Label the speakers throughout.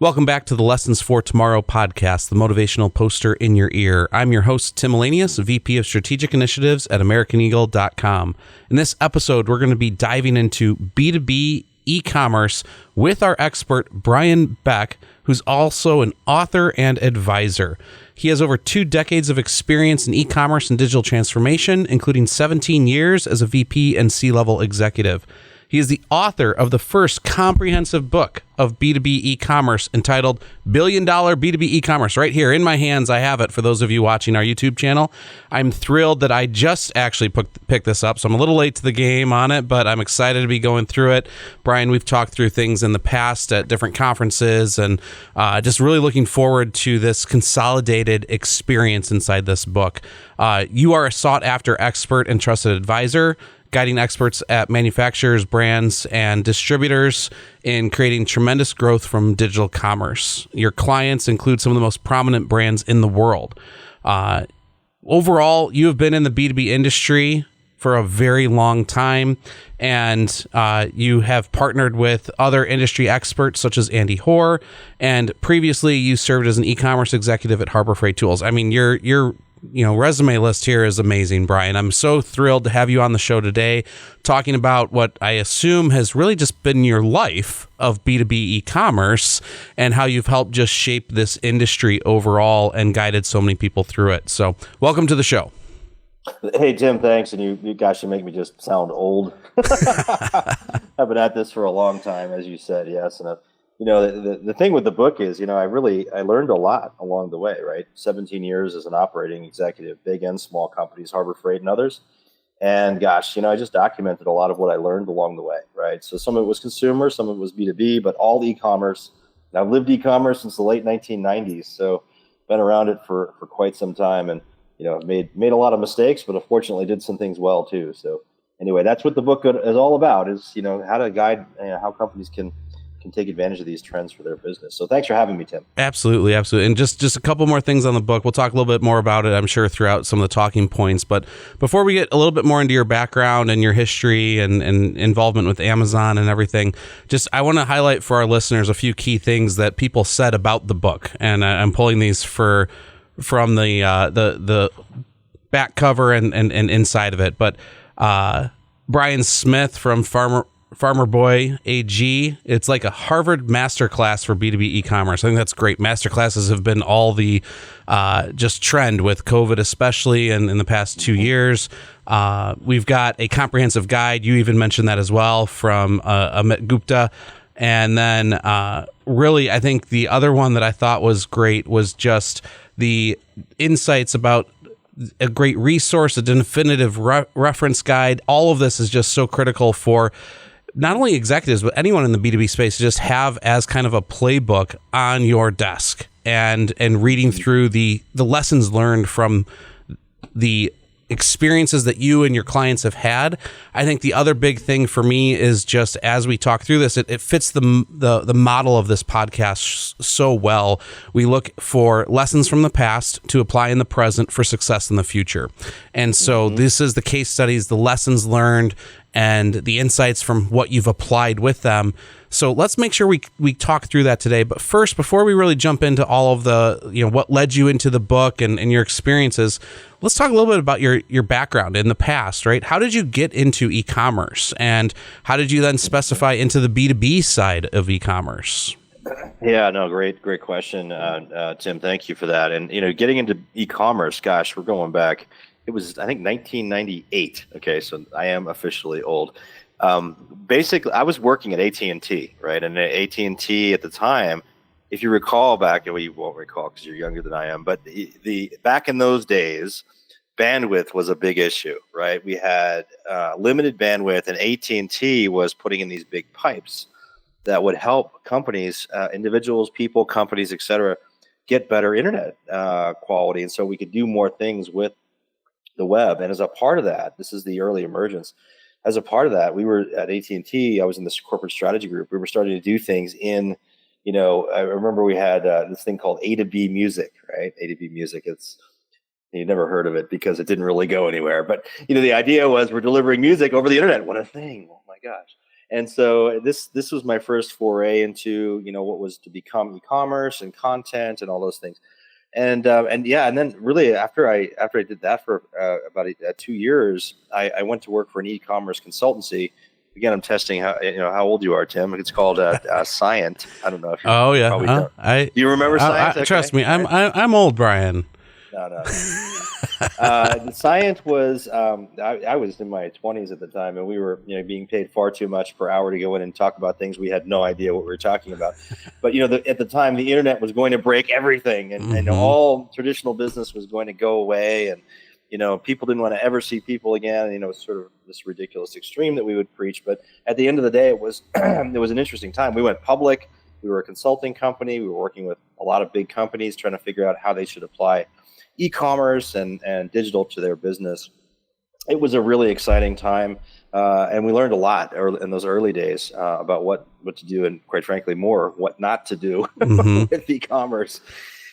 Speaker 1: Welcome back to the Lessons for Tomorrow podcast, the motivational poster in your ear. I'm your host, Tim Elanius, VP of Strategic Initiatives at AmericanEagle.com. In this episode, we're going to be diving into B2B e-commerce with our expert, Brian Beck, who's also an author and advisor. He has over 2 decades of experience in e-commerce and digital transformation, including 17 years as a VP and C-level executive. He is the author of the first comprehensive book of B2B e-commerce entitled Billion Dollar B2B E-commerce. Right here in my hands, I have it for those of you watching our YouTube channel. I'm thrilled that I just actually picked this up, so I'm a little late to the game on it, but I'm excited to be going through it. Brian, we've talked through things in the past at different conferences, and just really looking forward to this consolidated experience inside this book. You are a sought-after expert and trusted advisor, guiding experts at manufacturers, brands, and distributors in creating tremendous growth from digital commerce. Your clients include some of the most prominent brands in the world. Overall, you have been in the B2B industry for a very long time, and you have partnered with other industry experts such as Andy Hoare, and previously you served as an e-commerce executive at Harbor Freight Tools. I mean, your resume list here is amazing, Brian. I'm so thrilled to have you on the show today talking about what I assume has really just been your life of B2B e-commerce and how you've helped just shape this industry overall and guided so many people through it. So welcome to the show.
Speaker 2: Hey, Tim, thanks. And you make me just sound old. I've been at this for a long time, as you said, yes. And the thing with the book is, I learned a lot along the way, right? 17 years as an operating executive, big and small companies, Harbor Freight and others. And gosh, I just documented a lot of what I learned along the way, right? So some of it was consumer, some of it was B2B, but all e-commerce. And I've lived e-commerce since the late 1990s. So been around it for quite some time, and, made a lot of mistakes, but fortunately did some things well too. So anyway, that's what the book is all about, is, how to guide how companies can take advantage of these trends for their business. So thanks for having me, Tim.
Speaker 1: Absolutely. And just a couple more things on the book. We'll talk a little bit more about it, I'm sure, throughout some of the talking points. But before we get a little bit more into your background and your history and involvement with Amazon and everything, I want to highlight for our listeners a few key things that people said about the book. And I'm pulling these from the back cover and inside of it. But Brian Smith from Farmer Boy AG. It's like a Harvard masterclass for B2B e-commerce. I think that's great. Masterclasses have been all the just trend with COVID, especially in the past 2 years. We've got a comprehensive guide. You even mentioned that as well, from Amit Gupta. And then really, I think the other one that I thought was great was just the insights about a great resource, a definitive reference guide. All of this is just so critical for not only executives, but anyone in the B2B space to just have as kind of a playbook on your desk and reading through the lessons learned from the experiences that you and your clients have had. I think the other big thing for me is just, as we talk through this, it fits the model of this podcast so well. We look for lessons from the past to apply in the present for success in the future. And so this is the case studies, the lessons learned, and the insights from what you've applied with them. So let's make sure we talk through that today. But first, before we really jump into all of the, what led you into the book and your experiences, let's talk a little bit about your background in the past, right? How did you get into e-commerce, and how did you then specify into the B2B side of e-commerce?
Speaker 2: Yeah, no, great question, Tim. Thank you for that. And, getting into e-commerce, gosh, we're going back. It was, I think, 1998. Okay, so I am officially old. Basically, I was working at AT&T, right? And at AT&T at the time, if you recall back, well, you won't recall because you're younger than I am, but the back in those days, bandwidth was a big issue, right? We had limited bandwidth, and AT&T was putting in these big pipes that would help companies, individuals, people, companies, et cetera, get better internet quality. And so we could do more things with the web. And as a part of that, this is the early emergence. As a part of that, we were at AT&T. I was in this corporate strategy group. We were starting to do things in, I remember we had this thing called A to B music, right? A to B music. You've never heard of it because it didn't really go anywhere. But, the idea was we're delivering music over the internet. What a thing. Oh my gosh. And so this was my first foray into, what was to become e-commerce and content and all those things. And yeah, and then really after I did that for about 2 years, I went to work for an e-commerce consultancy. Again, I'm testing how old you are, Tim. It's called Scient. I don't know if you.
Speaker 1: Oh yeah,
Speaker 2: probably don't. Do you remember Scient? Okay.
Speaker 1: Trust me, I'm old, Brian.
Speaker 2: No. The Scient was I was in my 20s at the time, and we were being paid far too much per hour to go in and talk about things we had no idea what we were talking about. But at the time, the internet was going to break everything, and all traditional business was going to go away, and people didn't want to ever see people again. It was sort of this ridiculous extreme that we would preach. But at the end of the day, it was an interesting time. We went public. We were a consulting company. We were working with a lot of big companies trying to figure out how they should apply e-commerce and digital to their business. It was a really exciting time, and we learned a lot in those early days about what to do, and quite frankly, more what not to do with e-commerce.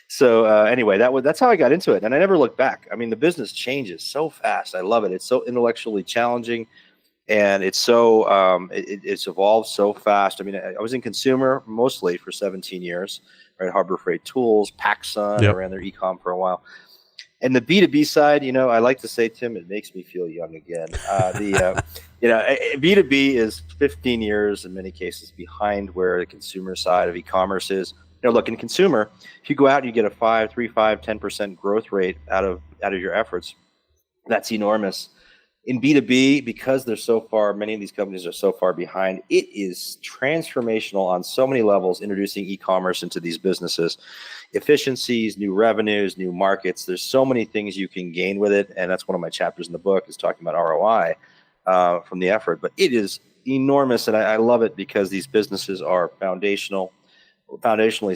Speaker 2: So anyway, that's how I got into it, and I never looked back. I mean, the business changes so fast. I love it. It's so intellectually challenging, and it's so it's evolved so fast. I mean, I was in consumer mostly for 17 years. Right, Harbor Freight Tools, PacSun. I ran their e-com for a while. And the B2B side, I like to say, Tim, it makes me feel young again. B2B is 15 years in many cases behind where the consumer side of e-commerce is. Look, in consumer, if you go out and you get a 10% growth rate out of your efforts, that's enormous. In B2B, because many of these companies are so far behind, it is transformational on so many levels, introducing e-commerce into these businesses. Efficiencies, new revenues, new markets. There's so many things you can gain with it. And that's one of my chapters in the book is talking about ROI from the effort. But it is enormous. And I love it because these businesses are foundationally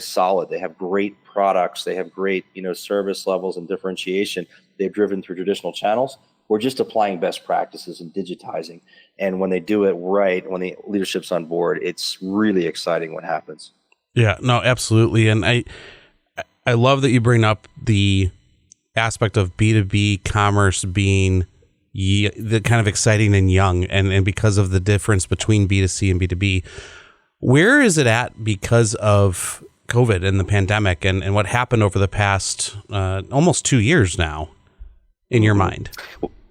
Speaker 2: solid. They have great products. They have great, service levels and differentiation. They've driven through traditional channels. We're just applying best practices and digitizing. And when they do it right, when the leadership's on board, it's really exciting what happens.
Speaker 1: Yeah, no, absolutely. And I love that you bring up the aspect of B2B commerce being the kind of exciting and young, and because of the difference between B2C and B2B. Where is it at because of COVID and the pandemic and what happened over the past almost 2 years now, in your mind?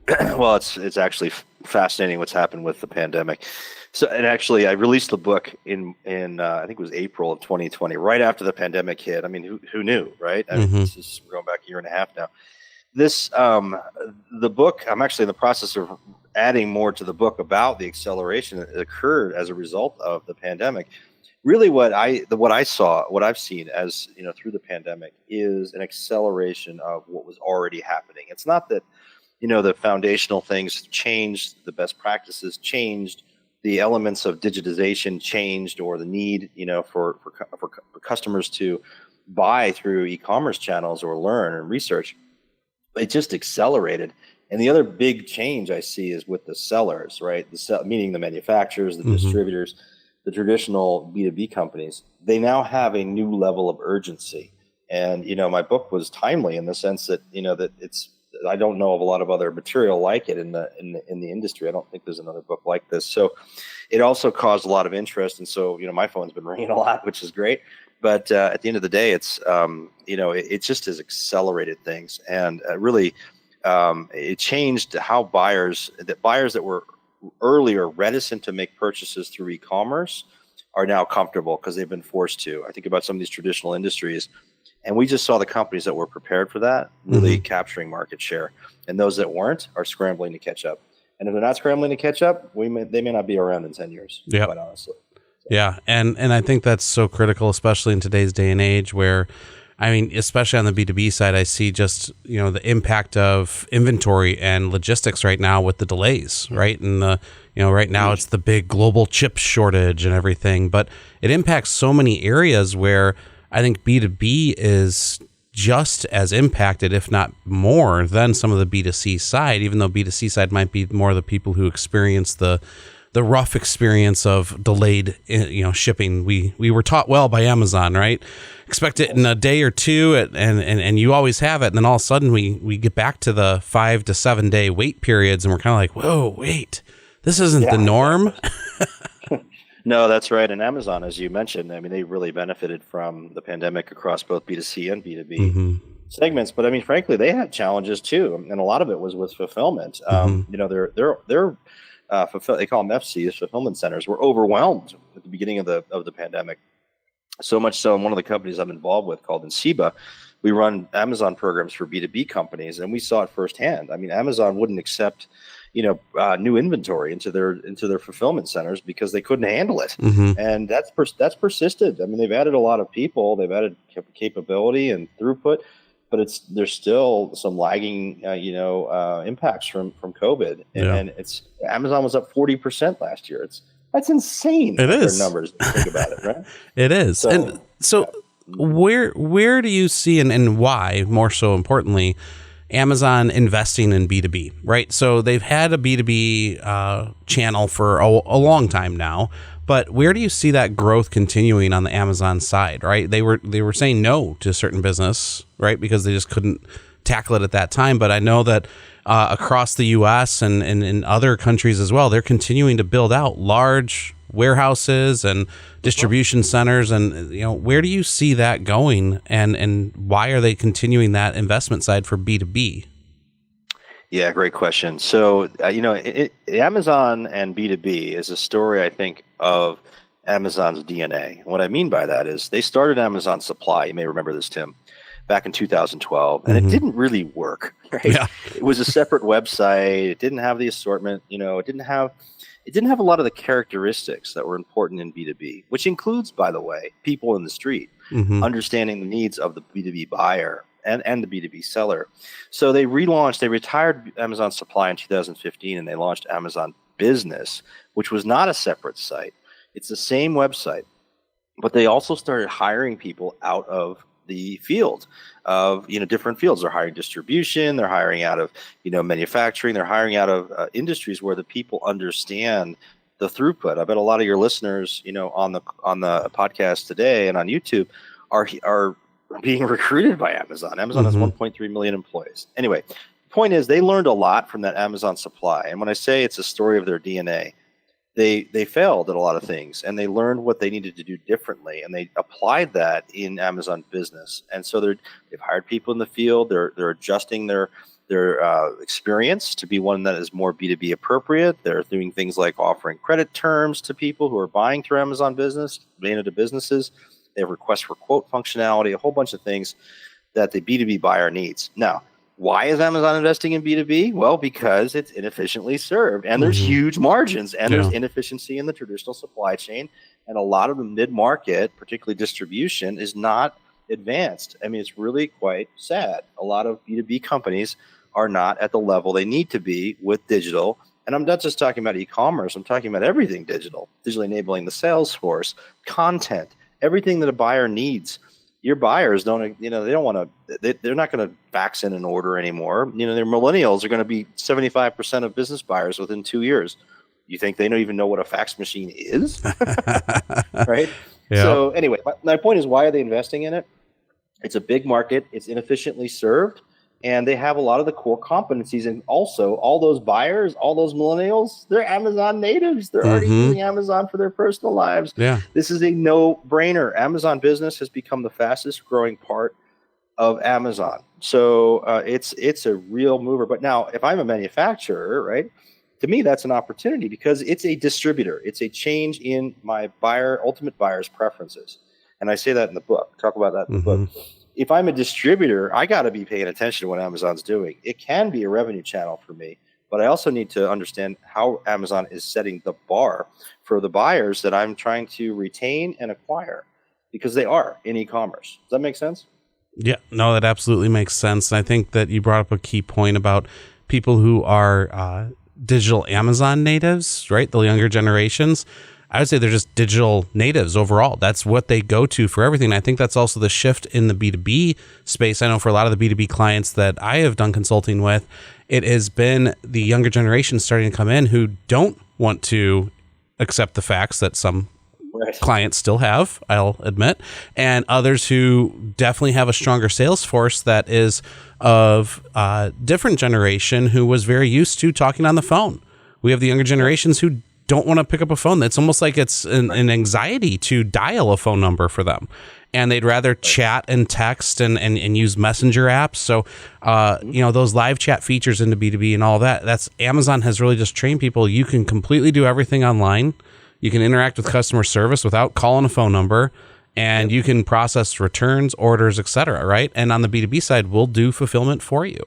Speaker 2: Well, it's actually fascinating what's happened with the pandemic. So, and actually, I released the book in I think it was April of 2020, right after the pandemic hit. I mean, who knew, right? I mean, this is going back a year and a half now. The book, I'm actually in the process of adding more to the book about the acceleration that occurred as a result of the pandemic. Really, what I've seen as through the pandemic is an acceleration of what was already happening. It's not that the foundational things changed, the best practices changed, the elements of digitization changed, or the need for customers to buy through e-commerce channels or learn and research. It just accelerated. And the other big change I see is with the sellers, right? Meaning the manufacturers, the distributors, the traditional B2B companies. They now have a new level of urgency. And my book was timely in the sense that that it's. I don't know of a lot of other material like it in the industry. I don't think there's another book like this. So it also caused a lot of interest. And so my phone's been ringing a lot, which is great. But at the end of the day, it's it just has accelerated things, and really it changed how buyers that were earlier reticent to make purchases through e-commerce are now comfortable because they've been forced to. I think about some of these traditional industries, and we just saw the companies that were prepared for that really capturing market share, and those that weren't are scrambling to catch up. And if they're not scrambling to catch up, they may not be around in 10 years, quite honestly.
Speaker 1: Yeah, and I think that's so critical, especially in today's day and age where, I mean, especially on the B2B side, I see just, the impact of inventory and logistics right now with the delays, right? And right now it's the big global chip shortage and everything, but it impacts so many areas where I think B2B is just as impacted, if not more, than some of the B2C side, even though B2C side might be more the people who experience the rough experience of delayed, shipping. We were taught well by Amazon, right? Expect it in a day or two, and you always have it. And then all of a sudden we get back to the 5 to 7 day wait periods, and we're kind of like, whoa, wait, this isn't the norm.
Speaker 2: No, that's right. And Amazon, as you mentioned, I mean, they really benefited from the pandemic across both B2C and B2B
Speaker 1: Mm-hmm.
Speaker 2: segments. But I mean, frankly, they had challenges too, and a lot of it was with fulfillment.
Speaker 1: Mm-hmm.
Speaker 2: They call them FCs, fulfillment centers, were overwhelmed at the beginning of the pandemic. So much so, in one of the companies I'm involved with, called Insiba, we run Amazon programs for B2B companies, and we saw it firsthand. I mean, Amazon wouldn't accept, new inventory into their fulfillment centers because they couldn't handle it,
Speaker 1: Mm-hmm.
Speaker 2: and that's persisted. I mean, they've added a lot of people, they've added capability and throughput, but there's still some lagging, impacts from COVID,
Speaker 1: Yeah.
Speaker 2: and it's Amazon was up 40% last year. That's insane.
Speaker 1: It is.
Speaker 2: Numbers. If you think about it, right?
Speaker 1: It is.
Speaker 2: So,
Speaker 1: and so where do you see, and why, more so importantly, Amazon investing in B2B, right? So they've had a B2B channel for a long time now, but where do you see that growth continuing on the Amazon side, right? They were saying no to certain business, right? Because they just couldn't tackle it at that time. But I know that across the U.S. and in other countries as well, they're continuing to build out large warehouses and distribution centers. And, where do you see that going, and why are they continuing that investment side for B2B?
Speaker 2: Yeah, great question. So, Amazon and B2B is a story, I think, of Amazon's DNA. What I mean by that is they started Amazon Supply. You may remember this, Tim, back in 2012, and it didn't really work, right?
Speaker 1: Yeah.
Speaker 2: It was a separate website. It didn't have the assortment. It didn't have a lot of the characteristics that were important in B2B, which includes, by the way, people in the street, understanding the needs of the B2B buyer and the B2B seller. So they retired Amazon Supply in 2015, and they launched Amazon Business, which was not a separate site. It's the same website, but they also started hiring people out of the field of, different fields. They're hiring distribution, they're hiring out of, manufacturing, they're hiring out of industries where the people understand the throughput. I bet a lot of your listeners, on the podcast today and on YouTube are being recruited by Amazon. Amazon has 1.3 million employees. Anyway, the point is they learned a lot from that Amazon Supply. And when I say it's a story of their DNA, they failed at a lot of things, and they learned what they needed to do differently, and they applied that in Amazon Business. And so they've hired people in the field. They're adjusting their experience to be one that is more B2B appropriate. They're doing things like offering credit terms to people who are buying through Amazon Business, buying into businesses. They have request for quote functionality, a whole bunch of things that the B2B buyer needs. Now, why is Amazon investing in B2B? Well, because it's inefficiently served, and there's huge margins, and there's inefficiency in the traditional supply chain, and a lot of the mid-market, particularly distribution, is not advanced. I mean, it's really quite sad. A lot of B2B companies are not at the level they need to be with digital. And I'm not just talking about e-commerce. I'm talking about everything digital, digitally enabling the sales force, content, everything that a buyer needs. Your buyers don't, they don't want to, they're not going to fax in an order anymore. Their millennials are going to be 75% of business buyers within 2 years. You think they don't even know what a fax machine is? Right? Yep. So anyway, my point is, why are they investing in it? It's a big market. It's inefficiently served. And they have a lot of the core competencies. And also, all those buyers, all those millennials, they're Amazon natives. They're already using Amazon for their personal lives. Yeah. This is a no-brainer. Amazon Business has become the fastest growing part of Amazon. So it's a real mover. But now, if I'm a manufacturer, right, to me, that's an opportunity because it's a distributor. It's a change in my ultimate buyer's preferences. And I say that in the book. Talk about that in the book. If I'm a distributor, I got to be paying attention to what Amazon's doing. It can be a revenue channel for me, but I also need to understand how Amazon is setting the bar for the buyers that I'm trying to retain and acquire, because they are in e-commerce. Does that make sense?
Speaker 1: Yeah, no, that absolutely makes sense. And I think that you brought up a key point about people who are digital Amazon natives, right? The younger generations. I would say they're just digital natives overall. That's what they go to for everything. I think that's also the shift in the B2B space. I know for a lot of the B2B clients that I have done consulting with, it has been the younger generation starting to come in who don't want to accept the facts that some clients still have, I'll admit, and others who definitely have a stronger sales force that is of a different generation who was very used to talking on the phone. We have the younger generations who don't want to pick up a phone. It's almost like it's an anxiety to dial a phone number for them. And they'd rather chat and text and use messenger apps. So, those live chat features into B2B and all that's Amazon has really just trained people. You can completely do everything online. You can interact with customer service without calling a phone number, and you can process returns, orders, etc. Right? And on the B2B side, we'll do fulfillment for you.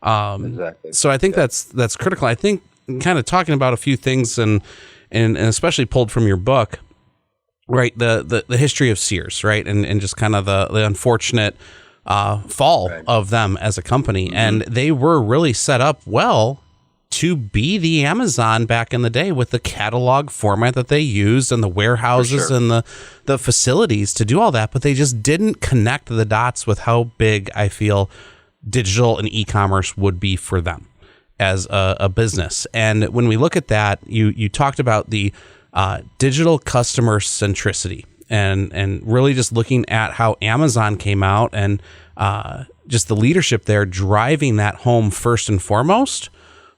Speaker 2: Exactly.
Speaker 1: So I think that's critical. I think kind of talking about a few things and especially pulled from your book, right? The history of Sears, right? And just kind of the unfortunate fall of them as a company. And they were really set up well to be the Amazon back in the day with the catalog format that they used and the warehouses and the facilities to do all that. But they just didn't connect the dots with how big I feel digital and e-commerce would be for them as a business. And when we look at that, you talked about the digital customer centricity and really just looking at how Amazon came out and just the leadership there driving that home first and foremost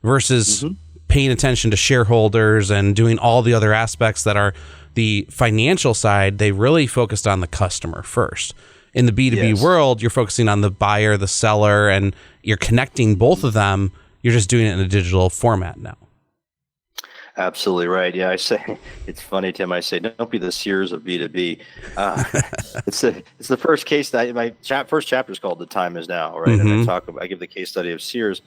Speaker 1: versus paying attention to shareholders and doing all the other aspects that are the financial side. They really focused on the customer first. In the B2B world, you're focusing on the buyer, the seller, and you're connecting both of them. You're just doing it in a digital format now.
Speaker 2: Absolutely right. Yeah, I say it's funny, Tim. I say don't be the Sears of B2B. It's the first case that my first chapter is called "The Time Is Now," right? And I give the case study of Sears,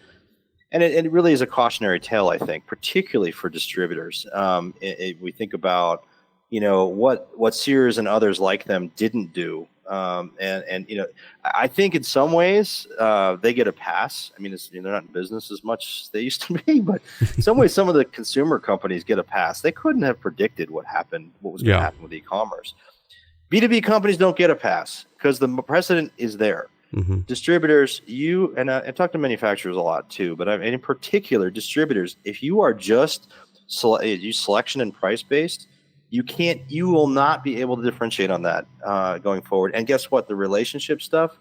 Speaker 2: and it really is a cautionary tale, I think, particularly for distributors. We think about what Sears and others like them didn't do. I think in some ways they get a pass. I mean, they're not in business as much as they used to be, but in some ways, some of the consumer companies get a pass. They couldn't have predicted what was going to happen with e-commerce. B2B companies don't get a pass because the precedent is there. Distributors, I talk to manufacturers a lot too, but in particular, distributors, if you are just selection and price based, you will not be able to differentiate on that going forward. And guess what? The relationship stuff,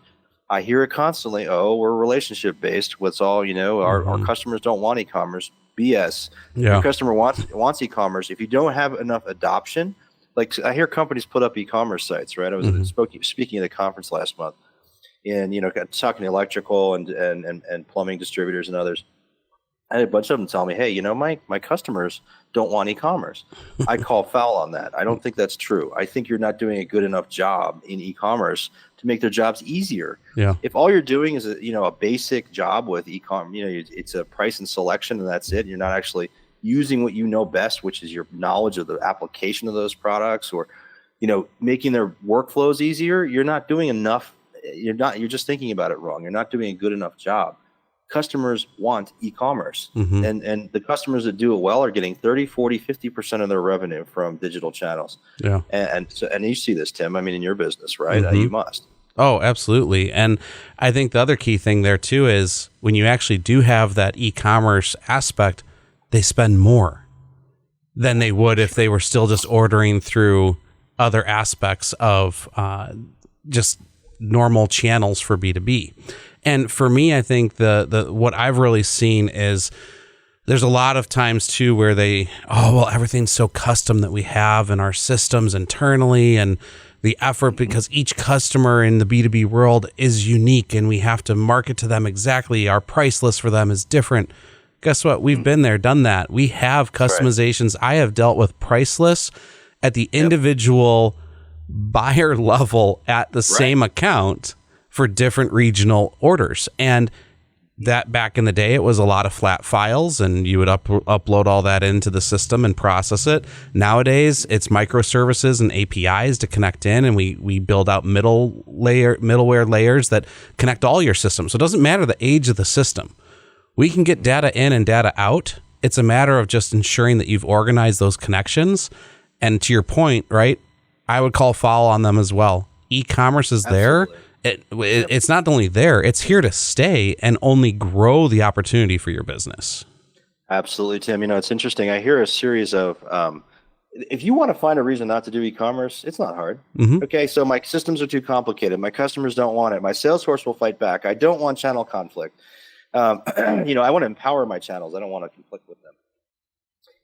Speaker 2: I hear it constantly. Oh, we're relationship based. What's all, our customers don't want e-commerce. BS. Your customer wants e-commerce. If you don't have enough adoption, like I hear companies put up e-commerce sites, right? I was speaking at a conference last month and, talking to electrical and plumbing distributors and others. I had a bunch of them tell me, hey, my customers don't want e-commerce. I call foul on that. I don't think that's true. I think you're not doing a good enough job in e-commerce to make their jobs easier.
Speaker 1: Yeah.
Speaker 2: If all you're doing is a basic job with e-commerce, it's a price and selection and that's it. You're not actually using what you know best, which is your knowledge of the application of those products or, making their workflows easier. You're not doing enough. You're just thinking about it wrong. You're not doing a good enough job. Customers want e-commerce and the customers that do it well are getting 30, 40, 50% of their revenue from digital channels.
Speaker 1: Yeah.
Speaker 2: And you see this, Tim, I mean, in your business, right? You must.
Speaker 1: Oh, absolutely. And I think the other key thing there too is when you actually do have that e-commerce aspect, they spend more than they would if they were still just ordering through other aspects of just normal channels for B2B. And for me, I think the what I've really seen is there's a lot of times too where everything's so custom that we have in our systems internally and the effort because each customer in the B2B world is unique and we have to market to them exactly. Our price list for them is different. Guess what? We've been there, done that. We have customizations. Right. I have dealt with price lists at the individual buyer level at the same account for different regional orders. And that back in the day, it was a lot of flat files and you would upload all that into the system and process it. Nowadays, it's microservices and APIs to connect in, and we build out middleware layers that connect all your systems. So it doesn't matter the age of the system. We can get data in and data out. It's a matter of just ensuring that you've organized those connections. And to your point, right, I would call foul on them as well. E-commerce is there. It's not only there, it's here to stay and only grow the opportunity for your business.
Speaker 2: Absolutely, Tim. It's interesting. I hear a series of, if you want to find a reason not to do e-commerce, it's not hard. Okay, so my systems are too complicated. My customers don't want it. My sales force will fight back. I don't want channel conflict. I want to empower my channels. I don't want to conflict with them.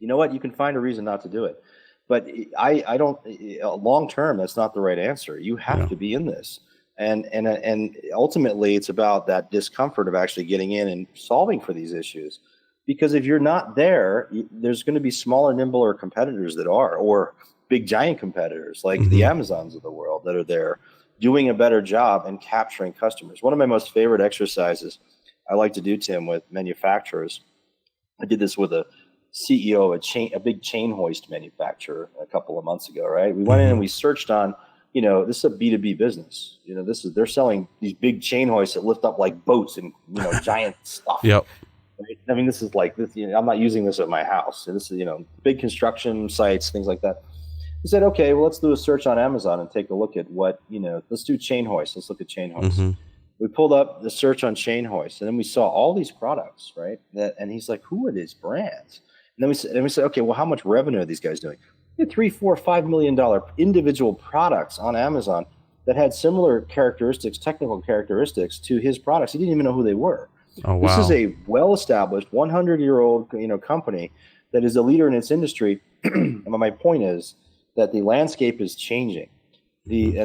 Speaker 2: you know what? You can find a reason not to do it. But I don't, long term, that's not the right answer. You have to be in this. And ultimately, it's about that discomfort of actually getting in and solving for these issues. Because if you're not there, there's going to be smaller, nimbler competitors that are, or big giant competitors like the Amazons of the world that are there doing a better job and capturing customers. One of my most favorite exercises I like to do, Tim, with manufacturers, I did this with a CEO of a big chain hoist manufacturer a couple of months ago, right? We went in and we searched on, this is a B2B business. They're selling these big chain hoists that lift up like boats and, giant stuff.
Speaker 1: Yep.
Speaker 2: Right? I mean, this is like this. I'm not using this at my house. So this is, big construction sites, things like that. He said, okay, well, let's do a search on Amazon and take a look at what, let's do chain hoists. Let's look at chain hoists. We pulled up the search on chain hoists, and then we saw all these products, right? And he's like, who are these brands? And then we said, okay, well, how much revenue are these guys doing? They had $3, $4, $5 million individual products on Amazon that had similar characteristics, technical characteristics to his products. He didn't even know who they were.
Speaker 1: Oh, wow.
Speaker 2: This is a well-established 100-year-old, company that is a leader in its industry. And my point is that the landscape is changing. The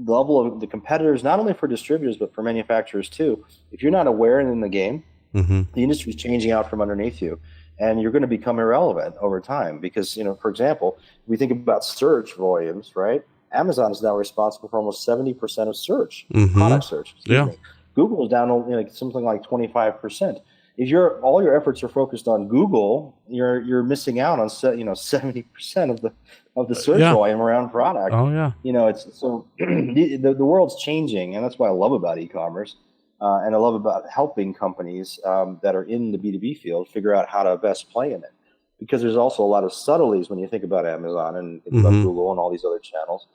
Speaker 2: level of the competitors, not only for distributors but for manufacturers too. If you're not aware and in the game, the industry is changing out from underneath you, and you're going to become irrelevant over time. Because for example, we think about search volumes, right? Amazon is now responsible for almost 70% of search, product search. Excuse me. Google is down only something like 25%. If all your efforts are focused on Google, you're missing out on 70% of the search volume around product.
Speaker 1: Oh yeah.
Speaker 2: It's so the world's changing, and that's what I love about e-commerce, and I love about helping companies that are in the B2B field figure out how to best play in it. Because there's also a lot of subtleties when you think about Amazon and think about Google and all these other channels.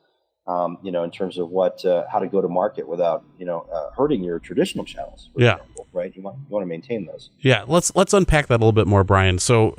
Speaker 2: In terms of how to go to market without, hurting your traditional channels. For example, right? You want to maintain those.
Speaker 1: Yeah. Let's unpack that a little bit more, Brian. So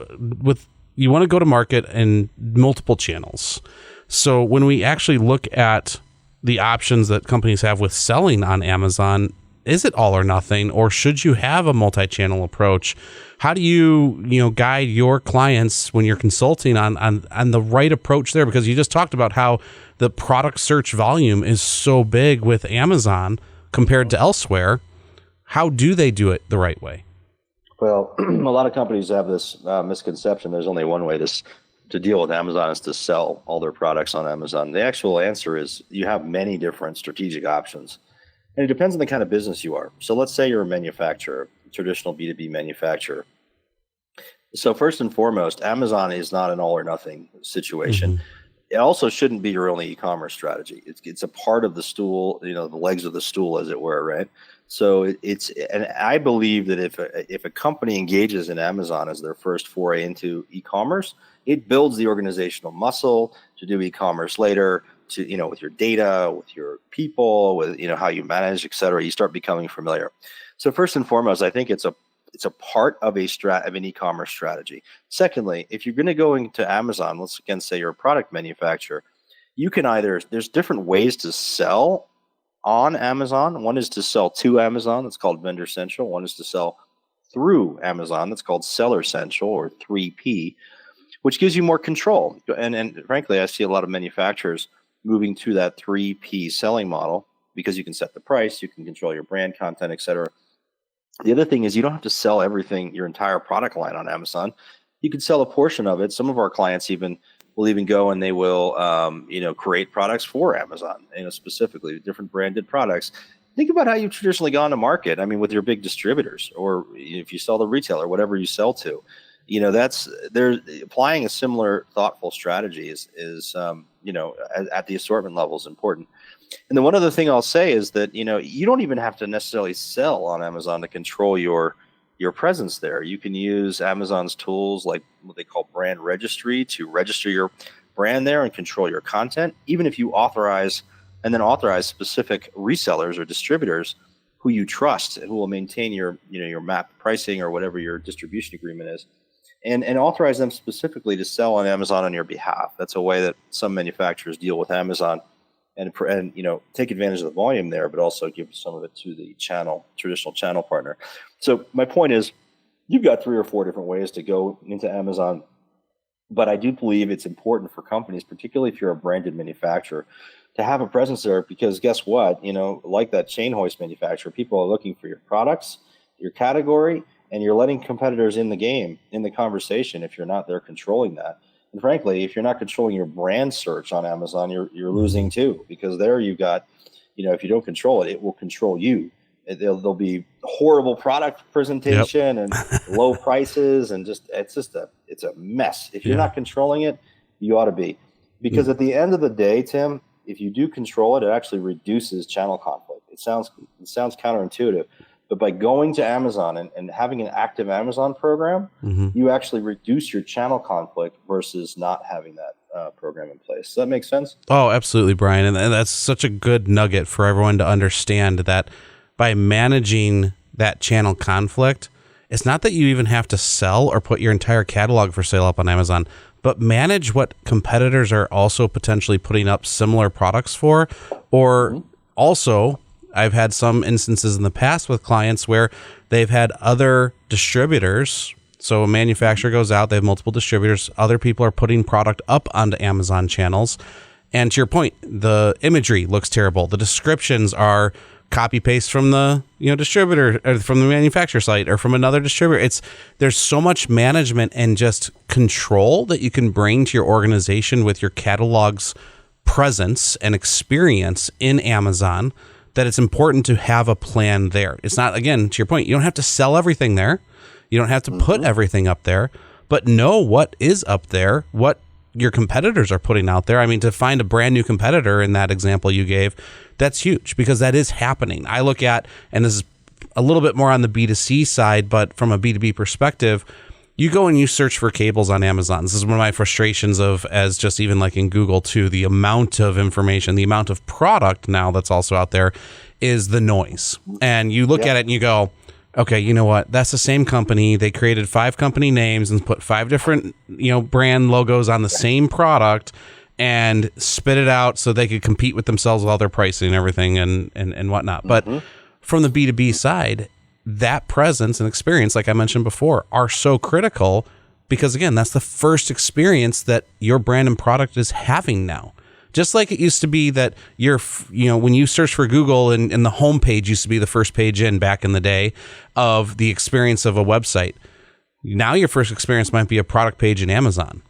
Speaker 1: you want to go to market in multiple channels. So when we actually look at the options that companies have with selling on Amazon, is it all or nothing, or should you have a multi-channel approach? How do you guide your clients when you're consulting on the right approach there? Because you just talked about how the product search volume is so big with Amazon compared to elsewhere. How do they do it the right way?
Speaker 2: Well, a lot of companies have this misconception. There's only one way to deal with Amazon is to sell all their products on Amazon. The actual answer is you have many different strategic options. And it depends on the kind of business you are. So let's say you're a manufacturer, traditional B2B manufacturer. So first and foremost, Amazon is not an all or nothing situation. It also shouldn't be your only e-commerce strategy. It's a part of the stool, the legs of the stool, as it were, right? So and I believe that if a company engages in Amazon as their first foray into e-commerce, it builds the organizational muscle to do e-commerce later, to with your data, with your people, with how you manage, et cetera. You start becoming familiar. So first and foremost, I think it's a part of an e-commerce strategy. Secondly, if you're going to go into Amazon, let's again say you're a product manufacturer, you can there's different ways to sell on Amazon. One is to sell to Amazon, that's called Vendor Central. One is to sell through Amazon, that's called Seller Central, or 3P, which gives you more control. And frankly, I see a lot of manufacturers moving to that 3P selling model because you can set the price, you can control your brand content, et cetera. The other thing is you don't have to sell everything, your entire product line on Amazon. You could sell a portion of it. Some of our clients will go and they will, create products for Amazon, specifically different branded products. Think about how you've traditionally gone to market. I mean, with your big distributors, or if you sell to retailer, whatever you sell to, they're applying a similar thoughtful strategy is at the assortment level is important. And then one other thing I'll say is that, you don't even have to necessarily sell on Amazon to control your presence there. You can use Amazon's tools like what they call brand registry to register your brand there and control your content, even if you authorize specific resellers or distributors who you trust and who will maintain your map pricing or whatever your distribution agreement is. And authorize them specifically to sell on Amazon on your behalf. That's a way that some manufacturers deal with Amazon and take advantage of the volume there, but also give some of it to the traditional channel partner. So my point is, you've got 3 or 4 different ways to go into Amazon. But I do believe it's important for companies, particularly if you're a branded manufacturer, to have a presence there, because guess what? Like that chain hoist manufacturer, people are looking for your products, your category, and you're letting competitors in the game, in the conversation, if you're not there controlling that. And frankly, if you're not controlling your brand search on Amazon, you're losing too, because there you got, if you don't control it, it will control you. There'll be horrible product presentation and low prices, and it's a mess. If you're not controlling it, you ought to be, because at the end of the day, Tim, if you do control it, it actually reduces channel conflict. It sounds counterintuitive, but by going to Amazon and having an active Amazon program, you actually reduce your channel conflict versus not having that program in place. Does that make sense?
Speaker 1: Oh, absolutely, Brian. And that's such a good nugget for everyone to understand, that by managing that channel conflict, it's not that you even have to sell or put your entire catalog for sale up on Amazon, but manage what competitors are also potentially putting up similar products for. Or also, I've had some instances in the past with clients where they've had other distributors. So a manufacturer goes out, they have multiple distributors, other people are putting product up onto Amazon channels. And to your point, the imagery looks terrible. The descriptions are copy paste from the distributor, or from the manufacturer site, or from another distributor. There's so much management and just control that you can bring to your organization with your catalog's presence and experience in Amazon, that it's important to have a plan there. It's not, again, to your point, you don't have to sell everything there. You don't have to put everything up there, but know what is up there, what your competitors are putting out there. I mean, to find a brand new competitor in that example you gave, that's huge, because that is happening. I look at, and this is a little bit more on the B2C side, but from a B2B perspective, you go and you search for cables on Amazon. This is one of my frustrations as just even like in Google too, the amount of information, the amount of product now that's also out there is the noise. And you look at it and you go, okay, you know what? That's the same company. They created 5 company names and put 5 different, brand logos on the same product and spit it out so they could compete with themselves with all their pricing and everything and whatnot. But from the B2B side, that presence and experience, like I mentioned before, are so critical, because again, that's the first experience that your brand and product is having now. Just like it used to be that when you search for Google and the homepage used to be the first page in back in the day of the experience of a website. Now your first experience might be a product page in Amazon.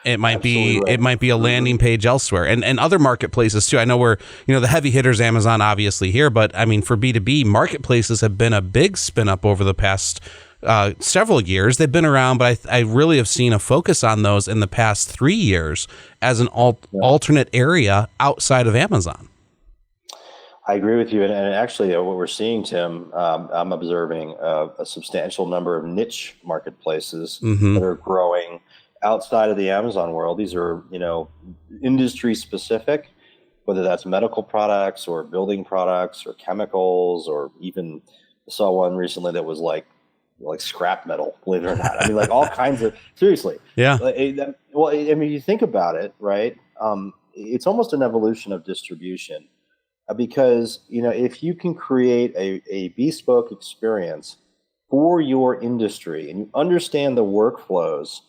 Speaker 1: It might be It might be a landing page elsewhere, and other marketplaces too. I know we're the heavy hitters, Amazon obviously here, but I mean for B2B, marketplaces have been a big spin up over the past several years. They've been around, but I really have seen a focus on those in the past 3 years as an alternate area outside of Amazon.
Speaker 2: I agree with you. And actually what we're seeing, Tim, I'm observing a substantial number of niche marketplaces that are growing outside of the Amazon world. These are, industry specific, whether that's medical products or building products or chemicals, or even saw one recently that was like scrap metal, believe it or not. I mean, like all kinds of, seriously. Yeah. Well, I mean, you think about it, right? It's almost an evolution of distribution, because, if you can create a bespoke experience for your industry and you understand the workflows,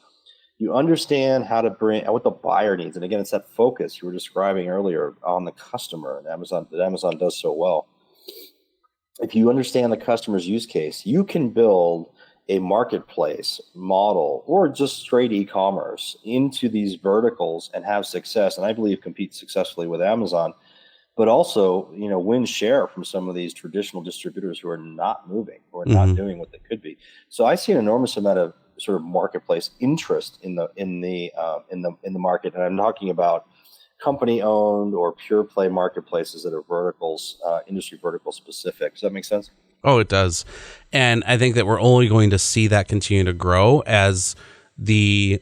Speaker 2: you understand how to bring what the buyer needs. And again, it's that focus you were describing earlier on the customer, and Amazon does so well. If you understand the customer's use case, you can build a marketplace model or just straight e-commerce into these verticals and have success. And I believe compete successfully with Amazon, but also, win share from some of these traditional distributors who are not moving or not doing what they could be. So I see an enormous amount of sort of marketplace interest in the market, and I'm talking about company owned or pure play marketplaces that are verticals, industry vertical specific. Does that make sense?
Speaker 1: Oh, it does. And I think that we're only going to see that continue to grow as the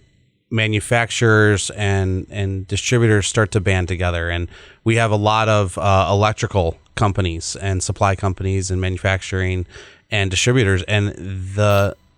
Speaker 1: manufacturers and distributors start to band together. And we have a lot of electrical companies and supply companies and manufacturing and distributors, and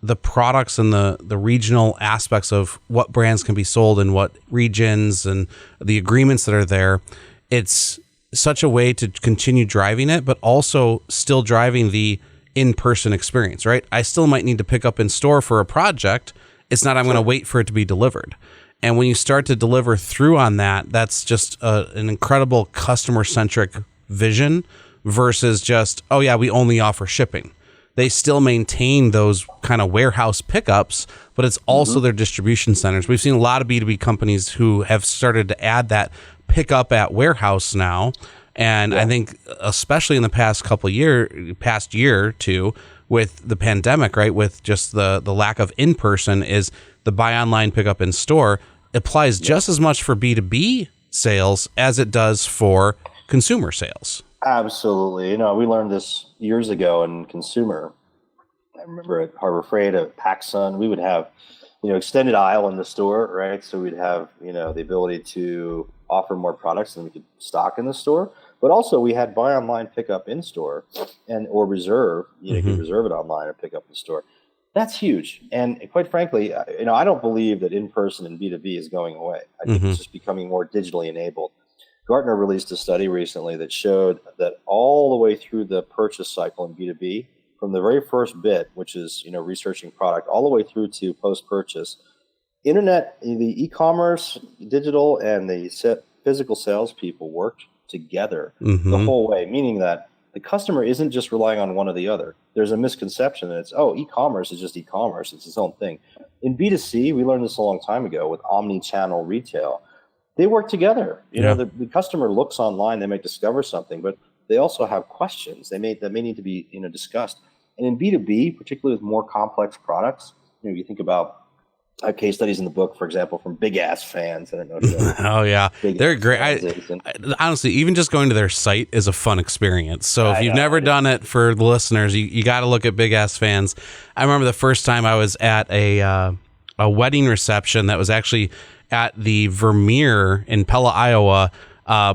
Speaker 1: the products and the regional aspects of what brands can be sold in what regions and the agreements that are there. It's such a way to continue driving it, but also still driving the in-person experience, right? I still might need to pick up in store for a project. It's not I'm going to wait for it to be delivered. And when you start to deliver through on that, that's just an incredible customer-centric vision versus just, oh yeah, we only offer shipping. They still maintain those kind of warehouse pickups, but it's also their distribution centers. We've seen a lot of B2B companies who have started to add that pickup at warehouse now. And I think especially in the past year or two with the pandemic, right, with just the lack of in-person, is the buy online, pick up in store applies just as much for B2B sales as it does for consumer sales.
Speaker 2: Absolutely. You know, we learned this years ago in consumer. I remember at Harbor Freight, at PacSun, we would have, extended aisle in the store, right? So we'd have, the ability to offer more products than we could stock in the store. But also we had buy online, pick up in store or reserve. You could reserve it online or pick up in store. That's huge. And quite frankly, I don't believe that in-person and B2B is going away. I think it's just becoming more digitally enabled. Gartner released a study recently that showed that all the way through the purchase cycle in B2B, from the very first bit, which is researching product, all the way through to post-purchase, internet, the e-commerce, digital, and the physical salespeople worked together the whole way, meaning that the customer isn't just relying on one or the other. There's a misconception that it's, e-commerce is just e-commerce. It's its own thing. In B2C, we learned this a long time ago with omni-channel retail. They work together. The customer looks online, they may discover something, but they also have questions that may need to be discussed. And in B2B, particularly with more complex products, you think about case studies in the book, for example, from Big Ass Fans. I don't know if you know.
Speaker 1: Oh yeah, they're great. I honestly, even just going to their site is a fun experience. So if you've never done it, for the listeners, you got to look at Big Ass Fans. I remember the first time I was at a wedding reception that was actually at the Vermeer in Pella, Iowa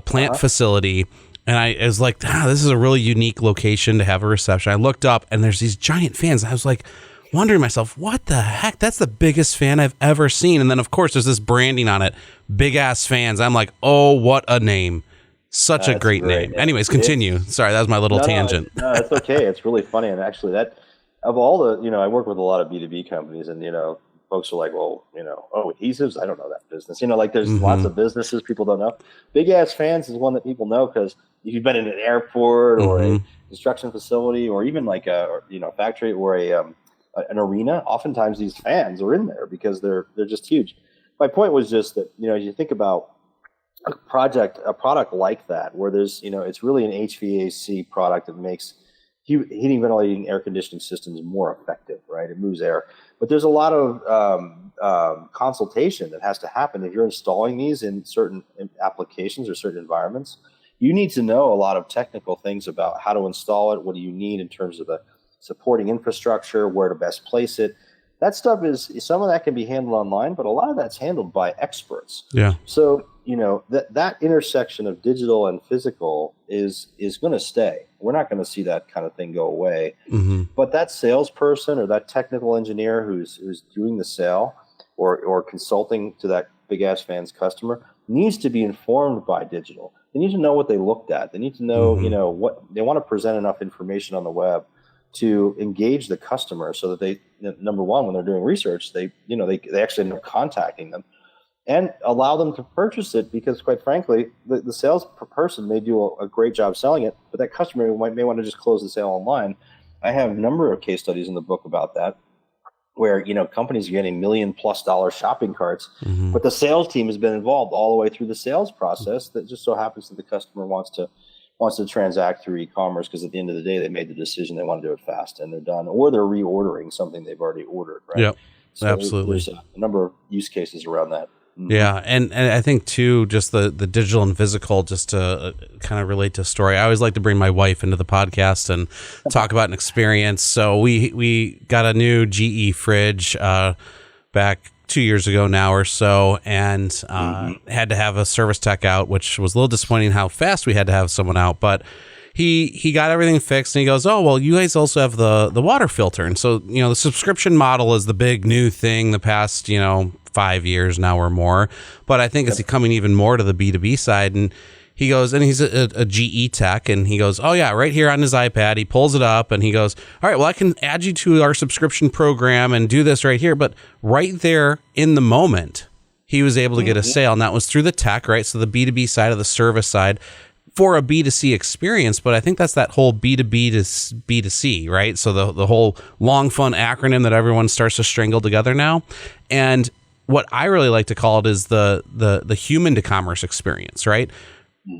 Speaker 1: plant facility. And I was like, this is a really unique location to have a reception. I looked up and there's these giant fans. I was like, wondering to myself, what the heck? That's the biggest fan I've ever seen. And then, of course, there's this branding on it, Big Ass Fans. I'm like, oh, what a name. Such a great name. Anyways, continue. Sorry, that was my little tangent.
Speaker 2: No, it's okay. It's really funny. And actually, that of all the, I work with a lot of B2B companies, and, folks are like, well, adhesives, I don't know that business. There's lots of businesses people don't know. Big Ass Fans is one that people know because if you've been in an airport or a construction facility or even like a factory or an arena, oftentimes these fans are in there because they're just huge. My point was just that, as you think about a product like that, where there's, it's really an HVAC product that makes heating, ventilating, air conditioning systems more effective, right? It moves air. But there's a lot of consultation that has to happen if you're installing these in certain applications or certain environments. You need to know a lot of technical things about how to install it. What do you need in terms of the supporting infrastructure, where to best place it. That stuff some of that can be handled online, but a lot of that's handled by experts. Yeah. So, that intersection of digital and physical is going to stay. We're not going to see that kind of thing go away. But that salesperson or that technical engineer who's doing the sale or consulting to that Big Ass Fans customer needs to be informed by digital. They need to know what they looked at. They need to know, what they want to present enough information on the web to engage the customer so that they, number one, when they're doing research, they actually end up contacting them and allow them to purchase it, because quite frankly, the sales person may do a great job selling it, but that customer may want to just close the sale online. I have a number of case studies in the book about that, where companies are getting $1 million+ shopping carts, but the sales team has been involved all the way through the sales process. That just so happens that the customer wants to transact through e-commerce because at the end of the day, they made the decision they want to do it fast and they're done, or they're reordering something they've already ordered. Right?
Speaker 1: Yep,
Speaker 2: so
Speaker 1: absolutely.
Speaker 2: There's a number of use cases around that.
Speaker 1: Yeah, and I think too, just the digital and physical, just to kind of relate to a story. I always like to bring my wife into the podcast and talk about an experience. So we got a new GE fridge back 2 years ago now or so, and had to have a service tech out, which was a little disappointing how fast we had to have someone out. But he got everything fixed, and he goes, oh, well, you guys also have the water filter. And so, the subscription model is the big new thing the past, 5 years now or more. But I think it's coming even more to the B2B side. And he goes, and he's a GE tech, and he goes, oh yeah, right here on his iPad, he pulls it up and he goes, all right, well, I can add you to our subscription program and do this right here. But right there in the moment, he was able to get a sale, and that was through the tech, right? So the B2B side of the service side for a B2C experience. But I think that's that whole B2B to B2C, right? So the whole long, fun acronym that everyone starts to strangle together now. And what I really like to call it is the human to commerce experience, right?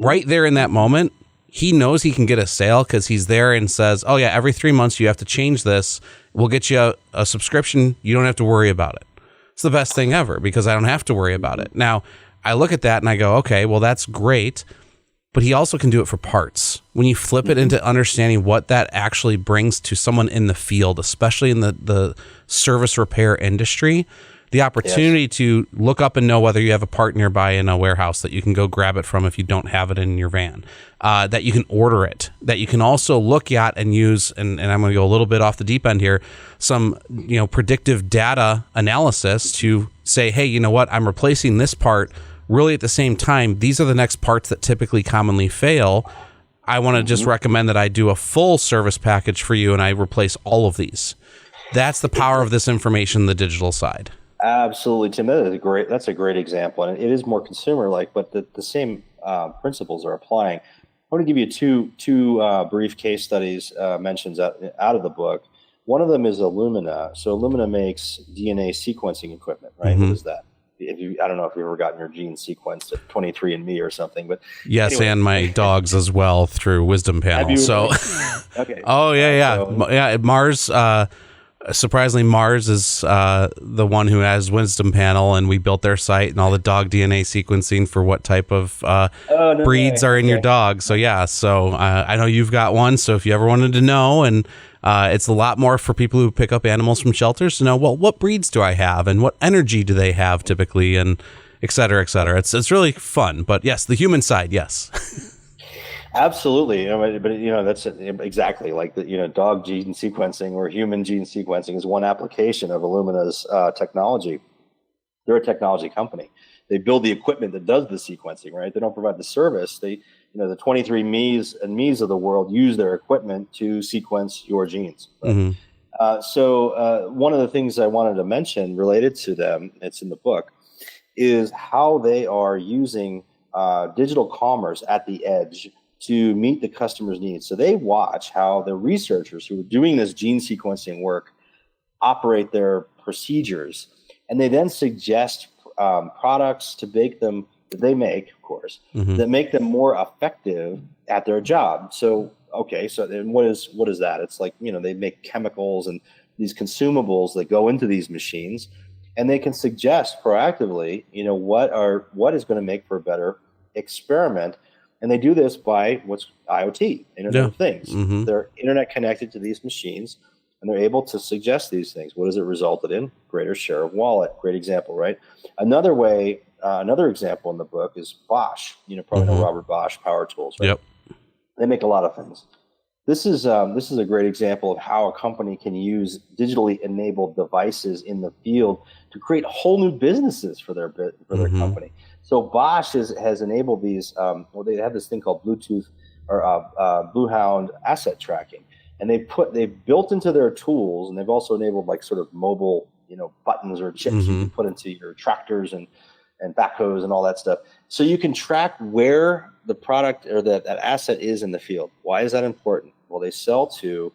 Speaker 1: Right there in that moment, he knows he can get a sale because he's there and says, oh yeah, every 3 months you have to change this. We'll get you a subscription. You don't have to worry about it. It's the best thing ever because I don't have to worry about it. Now, I look at that and I go, okay, well, that's great. But he also can do it for parts. When you flip it into understanding what that actually brings to someone in the field, especially in the service repair industry, the opportunity to look up and know whether you have a part nearby in a warehouse that you can go grab it from if you don't have it in your van, that you can order it, that you can also look at and use, and I'm going to go a little bit off the deep end here, some predictive data analysis to say, hey, you know what, I'm replacing this part. Really at the same time, these are the next parts that typically commonly fail. I want to just recommend that I do a full service package for you and I replace all of these. That's the power of this information, the digital side.
Speaker 2: Absolutely, Tim. That's a great example, and it is more consumer-like, but the same principles are applying. I want to give you two brief case studies mentions out of the book. One of them is Lumina. So Lumina makes DNA sequencing equipment, right? What is that? I don't know if you've ever gotten your gene sequenced at 23andMe or something, but
Speaker 1: yes, anyway. And my dogs as well through Wisdom Panel. So,
Speaker 2: okay.
Speaker 1: Oh yeah. Mars. Surprisingly, Mars is the one who has Wisdom Panel, and we built their site and all the dog DNA sequencing for what type of breeds are in your dog. So yeah, I know you've got one. So if you ever wanted to know, and it's a lot more for people who pick up animals from shelters to know, well, what breeds do I have, and what energy do they have typically, and et cetera, et cetera. It's really fun. But yes, the human side, yes.
Speaker 2: Absolutely, but that's exactly like the dog gene sequencing or human gene sequencing is one application of Illumina's technology. They're a technology company. They build the equipment that does the sequencing, right? They don't provide the service. The 23andMe's and Me's of the world use their equipment to sequence your genes. Right? So one of the things I wanted to mention related to them, it's in the book, is how they are using digital commerce at the edge to meet the customer's needs. So they watch how the researchers who are doing this gene sequencing work operate their procedures, and they then suggest products to bake them that they make, of course, that make them more effective at their job. So then what is that? It's like they make chemicals and these consumables that go into these machines, and they can suggest proactively, what is going to make for a better experiment. And they do this by what's IoT, Internet of Things. They're internet connected to these machines, and they're able to suggest these things. What has it resulted in? Greater share of wallet. Great example, right? Another example in the book is Bosch. Probably know Robert Bosch Power Tools, right?
Speaker 1: Yep.
Speaker 2: They make a lot of things. This is a great example of how a company can use digitally enabled devices in the field to create whole new businesses for their company. So Bosch has enabled these. They have this thing called Bluetooth or Bluehound asset tracking, and they've built into their tools, and they've also enabled like sort of mobile, buttons or chips you can put into your tractors and backhoes and all that stuff. So you can track where the product or that asset is in the field. Why is that important? Well, they sell to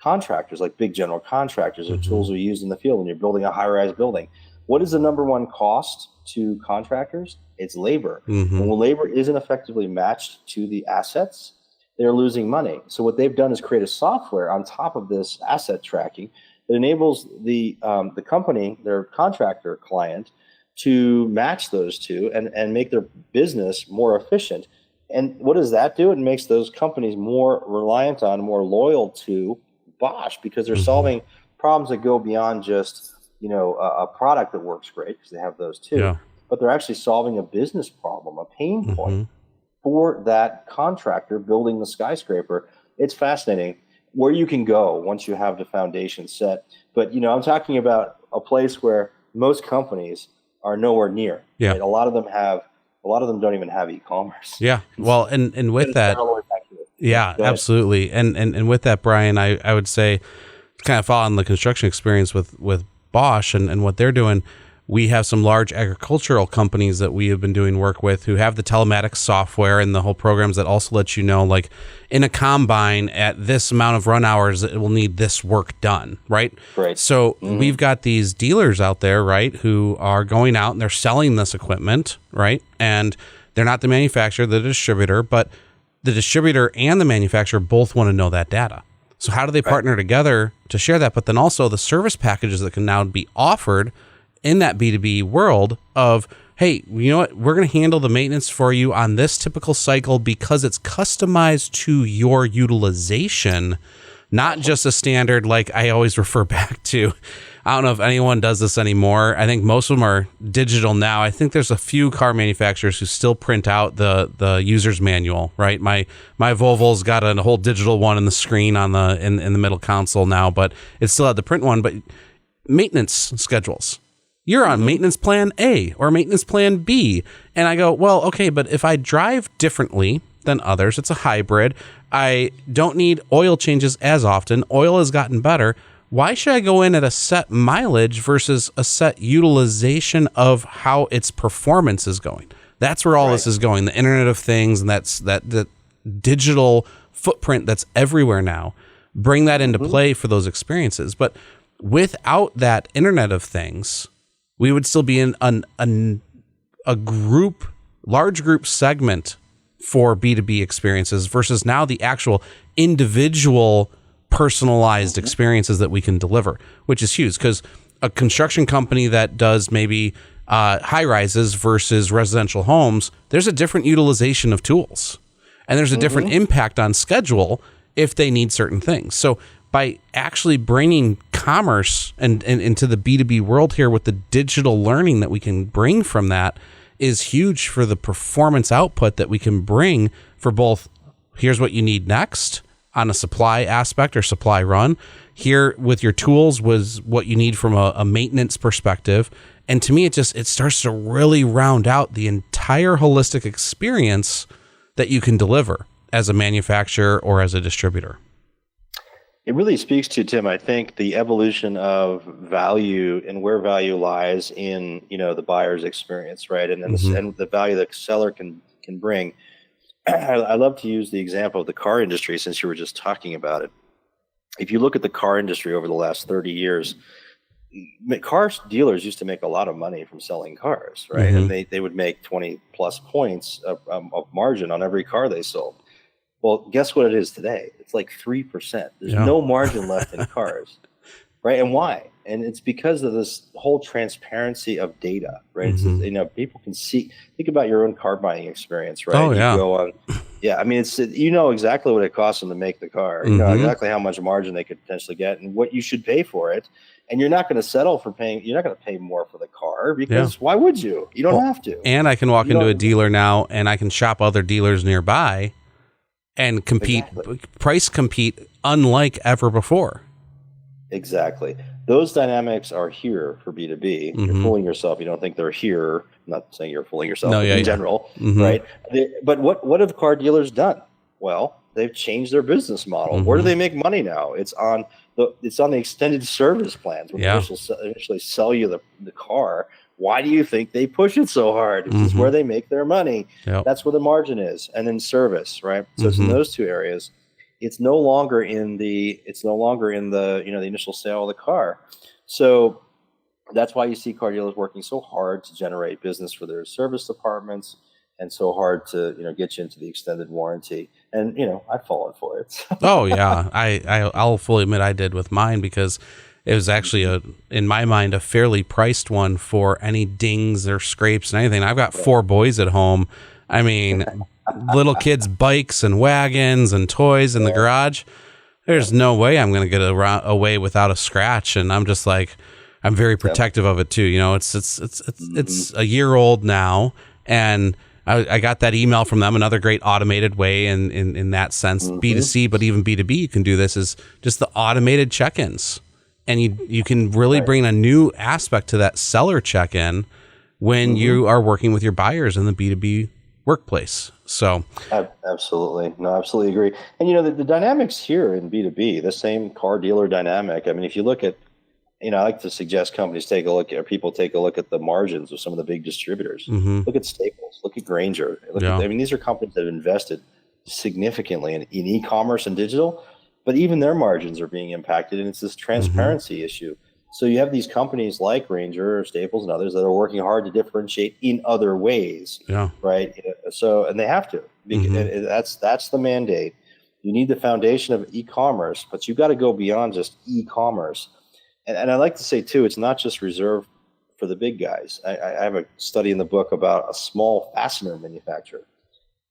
Speaker 2: contractors, like big general contractors, or tools are used in the field when you're building a high-rise building. What is the number one cost to contractors? It's labor. And when labor isn't effectively matched to the assets, they're losing money. So what they've done is create a software on top of this asset tracking that enables the company, their contractor client, to match those two and make their business more efficient. And what does that do? It makes those companies more reliant on, more loyal to Bosch, because they're solving problems that go beyond just a product that works great, because they have those too, but they're actually solving a business problem, a pain point for that contractor building the skyscraper. It's fascinating where you can go once you have the foundation set. But I'm talking about a place where most companies are nowhere near. Right? A lot of them have A lot of them don't even have e-commerce.
Speaker 1: Yeah. Well, and with that, yeah, absolutely. And with that, Brian, I would say, kind of following the construction experience with Bosch and what they're doing, we have some large agricultural companies that we have been doing work with who have the telematics software and the whole programs that also let you know, like in a combine at this amount of run hours, it will need this work done, right?
Speaker 2: Right.
Speaker 1: So we've got these dealers out there, right, who are going out and they're selling this equipment, right? And they're not the manufacturer, the distributor, but the distributor and the manufacturer both want to know that data. So how do they partner together to share that? But then also the service packages that can now be offered in that B2B world of, hey, you know what? We're going to handle the maintenance for you on this typical cycle because it's customized to your utilization, not just a standard, like I always refer back to. I don't know if anyone does this anymore. I think most of them are digital now. I think there's a few car manufacturers who still print out the user's manual, right? My Volvo's got a whole digital one in the screen on in the middle console now, but it still had the print one. But maintenance schedules. You're on maintenance plan A or maintenance plan B. And I go, well, okay, but if I drive differently than others, it's a hybrid. I don't need oil changes as often. Oil has gotten better. Why should I go in at a set mileage versus a set utilization of how its performance is going? That's where all this is going, the Internet of Things, and that's that digital footprint that's everywhere now. Bring that into play for those experiences. But without that Internet of Things, we would still be in a large group segment for B2B experiences versus now the actual individual personalized experiences that we can deliver, which is huge because a construction company that does maybe high rises versus residential homes, there's a different utilization of tools and there's a different impact on schedule if they need certain things. So by actually bringing commerce and into the B2B world here with the digital learning that we can bring from that is huge for the performance output that we can bring for both, here's what you need next on a supply aspect or supply run. Here with your tools was what you need from a maintenance perspective. And to me, it starts to really round out the entire holistic experience that you can deliver as a manufacturer or as a distributor.
Speaker 2: It really speaks to, Tim, I think, the evolution of value and where value lies in, the buyer's experience, right? And and the value that seller can bring. I love to use the example of the car industry since you were just talking about it. If you look at the car industry over the last 30 years, car dealers used to make a lot of money from selling cars, right? And they would make 20 plus points of margin on every car they sold. Well, guess what it is today? It's like 3%. There's no margin left in cars, right? And why? And it's because of this whole transparency of data, right? It's, people can see. Think about your own car buying experience, right?
Speaker 1: Oh, yeah.
Speaker 2: You go on, I mean, it's exactly what it costs them to make the car. You know exactly how much margin they could potentially get and what you should pay for it. And you're not going to settle for paying. You're not going to pay more for the car because why would you? You don't have to.
Speaker 1: And I can walk into a dealer now and I can shop other dealers nearby and price compete unlike ever before.
Speaker 2: Exactly. Those dynamics are here for B2B. You're fooling yourself. You don't think they're here. I'm not saying you're fooling yourself in general, right? But what have car dealers done? Well, they've changed their business model. Where do they make money now? It's on the extended service plans where they initially sell you the car. Why do you think they push it so hard? This is where they make their money. That's where the margin is. And then service, right? So it's in those two areas. It's no longer in the the initial sale of the car. So that's why you see car dealers working so hard to generate business for their service departments and so hard to get you into the extended warranty. And I've fallen for it.
Speaker 1: Oh yeah, I'll fully admit I did with mine because it was actually in my mind a fairly priced one for any dings or scrapes and anything. I've got 4 boys at home. I mean, little kids' bikes and wagons and toys in the garage. There's no way I'm going to get away without a scratch. And I'm just like, I'm very protective of it too. It's a year old now, and I got that email from them. Another great automated way in that sense, B2C, but even B2B, you can do this is just the automated check-ins. And you can really bring a new aspect to that seller check-in when you are working with your buyers in the B2B workplace. So
Speaker 2: absolutely. No, absolutely agree. And, the dynamics here in B2B, the same car dealer dynamic. I mean, if you look at, I like to suggest companies take a look at the margins of some of the big distributors. Look at Staples, look at Grainger. These are companies that have invested significantly in e-commerce and digital, but even their margins are being impacted, and it's this transparency issue. So you have these companies like Grainger or Staples and others that are working hard to differentiate in other ways, right? So, and they have to, because that's the mandate. You need the foundation of e-commerce, but you've got to go beyond just e-commerce. And I like to say too, it's not just reserved for the big guys. I have a study in the book about a small fastener manufacturer.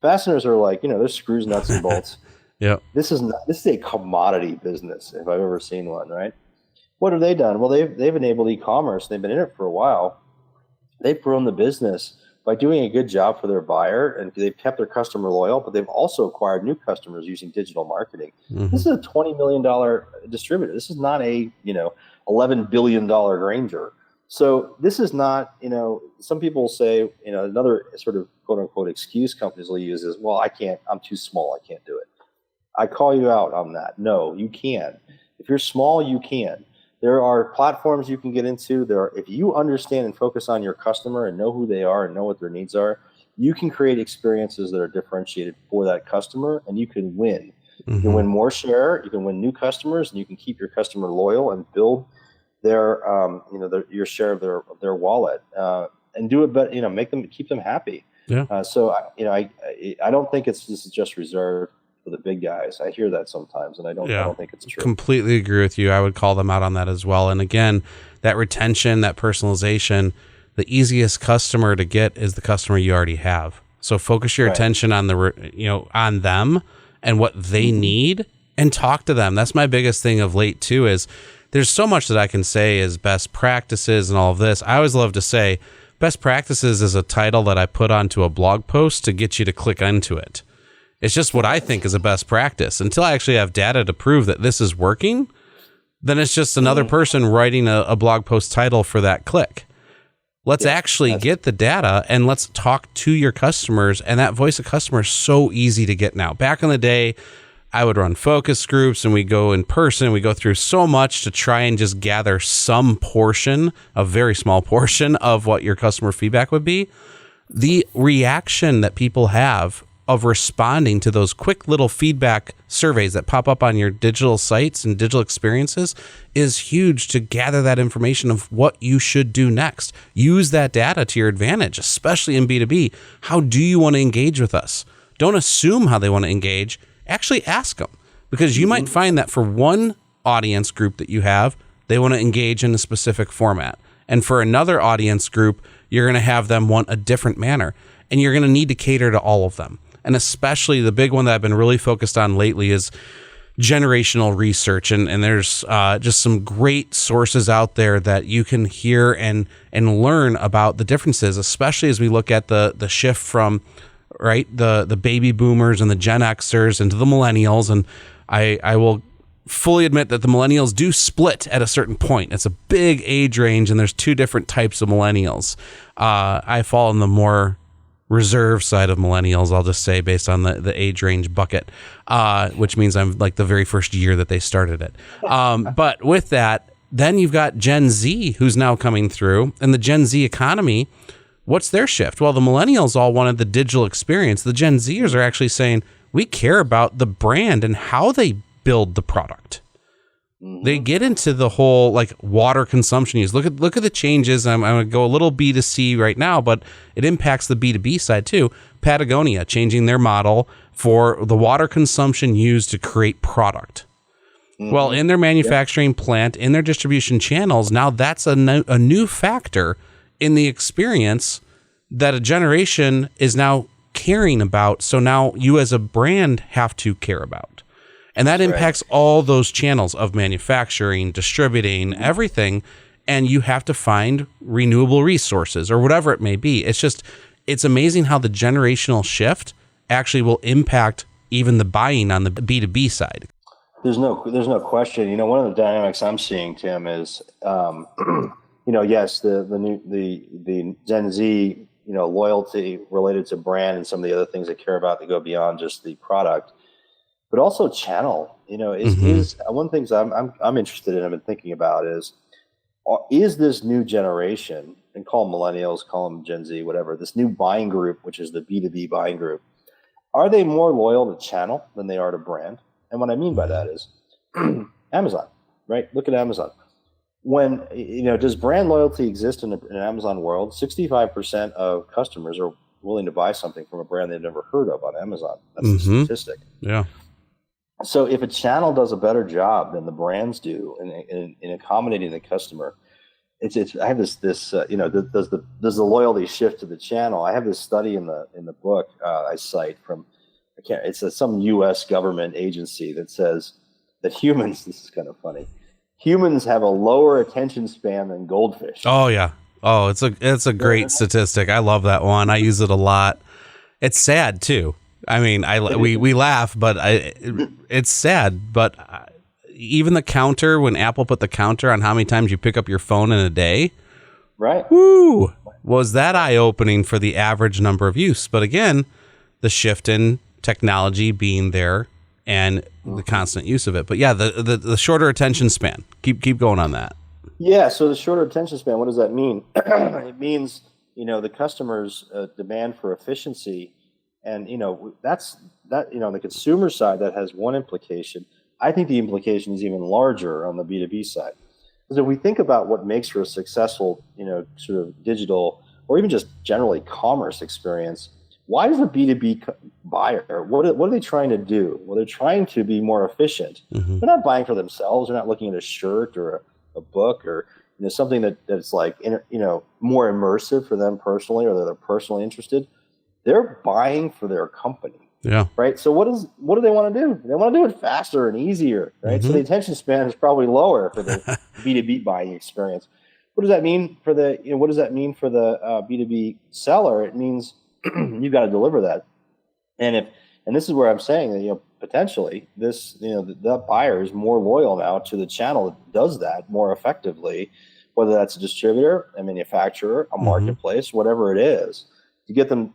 Speaker 2: Fasteners are like, there's screws, nuts, and bolts. This is a commodity business, if I've ever seen one, right? What have they done? Well, they've enabled e-commerce. They've been in it for a while. They've grown the business by doing a good job for their buyer, and they've kept their customer loyal, but they've also acquired new customers using digital marketing. This is a $20 million distributor. This is not a, $11 billion Grainger. So this is not, some people say, another sort of quote unquote excuse companies will use is, well, I'm too small. I can't do it. I call you out on that. No, you can. If you're small, you can. There are platforms you can get into. If you understand and focus on your customer and know who they are and know what their needs are, you can create experiences that are differentiated for that customer, and you can win. You can win more share, you can win new customers, and you can keep your customer loyal and build their, your share of their wallet, and do it, but keep them happy. So I don't think this is just reserved for the big guys. I hear that sometimes, and I don't think it's true.
Speaker 1: Completely agree with you. I would call them out on that as well. And again, that retention, that personalization, the easiest customer to get is the customer you already have. So focus your attention on on them and what they need, and talk to them. That's my biggest thing of late too, is there's so much that I can say is best practices and all of this. I always love to say best practices is a title that I put onto a blog post to get you to click into it. It's just what I think is a best practice. Until I actually have data to prove that this is working, then it's just another person writing a blog post title for that click. Let's actually get the data, and let's talk to your customers. And that voice of customer is so easy to get now. Back in the day, I would run focus groups, and we go in person. We go through so much to try and just gather some portion, a very small portion of what your customer feedback would be. The reaction that people have of responding to those quick little feedback surveys that pop up on your digital sites and digital experiences is huge to gather that information of what you should do next. Use that data to your advantage, especially in B2B. How do you want to engage with us? Don't assume how they want to engage. Actually ask them, because you might find that for one audience group that you have, they want to engage in a specific format. And for another audience group, you're going to have them want a different manner. And you're going to need to cater to all of them. And especially the big one that I've been really focused on lately is generational research. And there's just some great sources out there that you can hear and learn about the differences, especially as we look at the shift from the baby boomers and the Gen Xers into the millennials. And I will fully admit that the millennials do split at a certain point. It's a big age range, and there's two different types of millennials. I fall in the more reserve side of millennials, I'll just say, based on the age range bucket, which means I'm like the very first year that they started it. But with that, then you've got Gen Z who's now coming through, and the Gen Z economy. What's their shift? Well, the millennials all wanted the digital experience. The Gen Zers are actually saying, we care about the brand and how they build the product. They get into the whole like water consumption use. Look at the changes. I'm going to go a little B2C right now, but it impacts the B2B side too. Patagonia changing their model for the water consumption used to create product. Well, in their manufacturing plant, in their distribution channels, now that's a new factor in the experience that a generation is now caring about. So now you as a brand have to care about. And that impacts all those channels of manufacturing, distributing, everything. And you have to find renewable resources or whatever it may be. It's amazing how the generational shift actually will impact even the buying on the B2B side.
Speaker 2: There's no question. One of the dynamics I'm seeing, Tim, is yes, the Gen Z, loyalty related to brand and some of the other things they care about that go beyond just the product, but also channel. Is one of the things I'm interested in. I've been thinking about is this new generation, and call them millennials, call them Gen Z, whatever, this new buying group, which is the B2B buying group, are they more loyal to channel than they are to brand? And what I mean by that is Amazon, right? Look at Amazon. When, does brand loyalty exist in an Amazon world? 65% of customers are willing to buy something from a brand they've never heard of on Amazon. That's the statistic.
Speaker 1: Yeah.
Speaker 2: So if a channel does a better job than the brands do in accommodating the customer, I have this does the loyalty shift to the channel? I have this study in the book I cite from some U.S. government agency that says that humans, this is kind of funny, humans have a lower attention span than goldfish.
Speaker 1: Oh yeah. Oh, it's a great statistic. I love that one. I use it a lot. It's sad too. I mean, we laugh, but it's sad. But even the counter, when Apple put the counter on how many times you pick up your phone in a day,
Speaker 2: right?
Speaker 1: Woo! Was that eye-opening for the average number of use? But again, the shift in technology being there and the constant use of it. But yeah, the shorter attention span. Keep going on that.
Speaker 2: Yeah. So the shorter attention span. What does that mean? It means the customer's demand for efficiency. And, that's on the consumer side, that has one implication. I think the implication is even larger on the B2B side. Because if we think about what makes for a successful, sort of digital or even just generally commerce experience, why does a B2B buyer, what are they trying to do? Well, they're trying to be more efficient. They're not buying for themselves. They're not looking at a shirt or a book or something that's like, more immersive for them personally, or that they're personally interested. They're buying for their company.
Speaker 1: Yeah.
Speaker 2: Right. So what do they want to do? They want to do it faster and easier. Right. So the attention span is probably lower for the B2B buying experience. What does that mean for the B2B seller? It means you've got to deliver that. And this is where I'm saying that, potentially this, the buyer is more loyal now to the channel that does that more effectively, whether that's a distributor, a manufacturer, a marketplace, whatever it is. To get them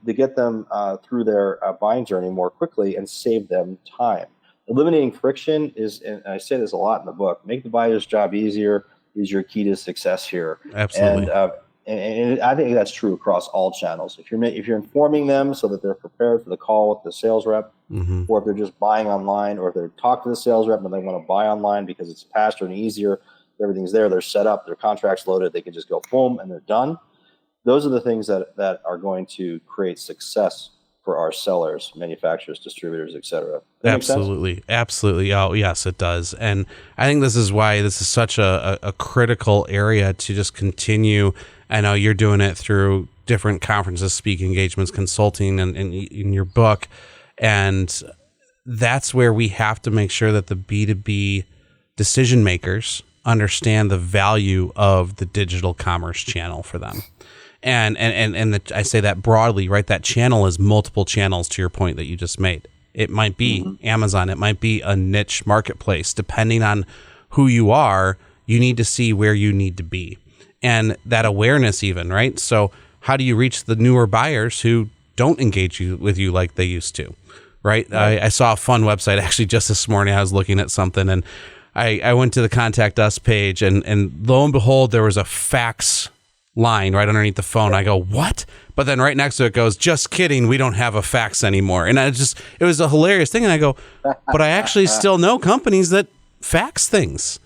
Speaker 2: through their buying journey more quickly and save them time. Eliminating friction is, and I say this a lot in the book, make the buyer's job easier is your key to success here.
Speaker 1: Absolutely.
Speaker 2: And I think that's true across all channels. If you're informing them so that they're prepared for the call with the sales rep, or if they're just buying online, or if they're talking to the sales rep and they want to buy online because it's faster and easier, everything's there, they're set up, their contract's loaded, they can just go boom and they're done. Those are the things that are going to create success for our sellers, manufacturers, distributors, et cetera.
Speaker 1: Absolutely. Absolutely. Oh, yes, it does. And I think this is why this is such a critical area to just continue. I know you're doing it through different conferences, speaking engagements, consulting, and in your book. And that's where we have to make sure that the B2B decision makers understand the value of the digital commerce channel for them. And I say that broadly, right? That channel is multiple channels, to your point that you just made. It might be Amazon. It might be a niche marketplace. Depending on who you are, you need to see where you need to be. And that awareness even, right? So how do you reach the newer buyers who don't engage with you like they used to, right? I saw a fun website actually just this morning. I was looking at something and I went to the Contact Us page and lo and behold, there was a fax line right underneath the phone. I go, what? But then right next to it goes, just kidding, we don't have a fax anymore. And it was a hilarious thing. And I go, but I actually still know companies that fax things.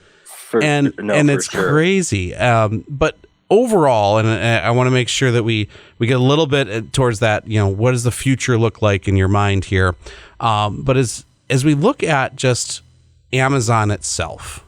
Speaker 1: It's crazy. But overall, and I want to make sure that we get a little bit towards that, what does the future look like in your mind here? But as we look at just Amazon itself,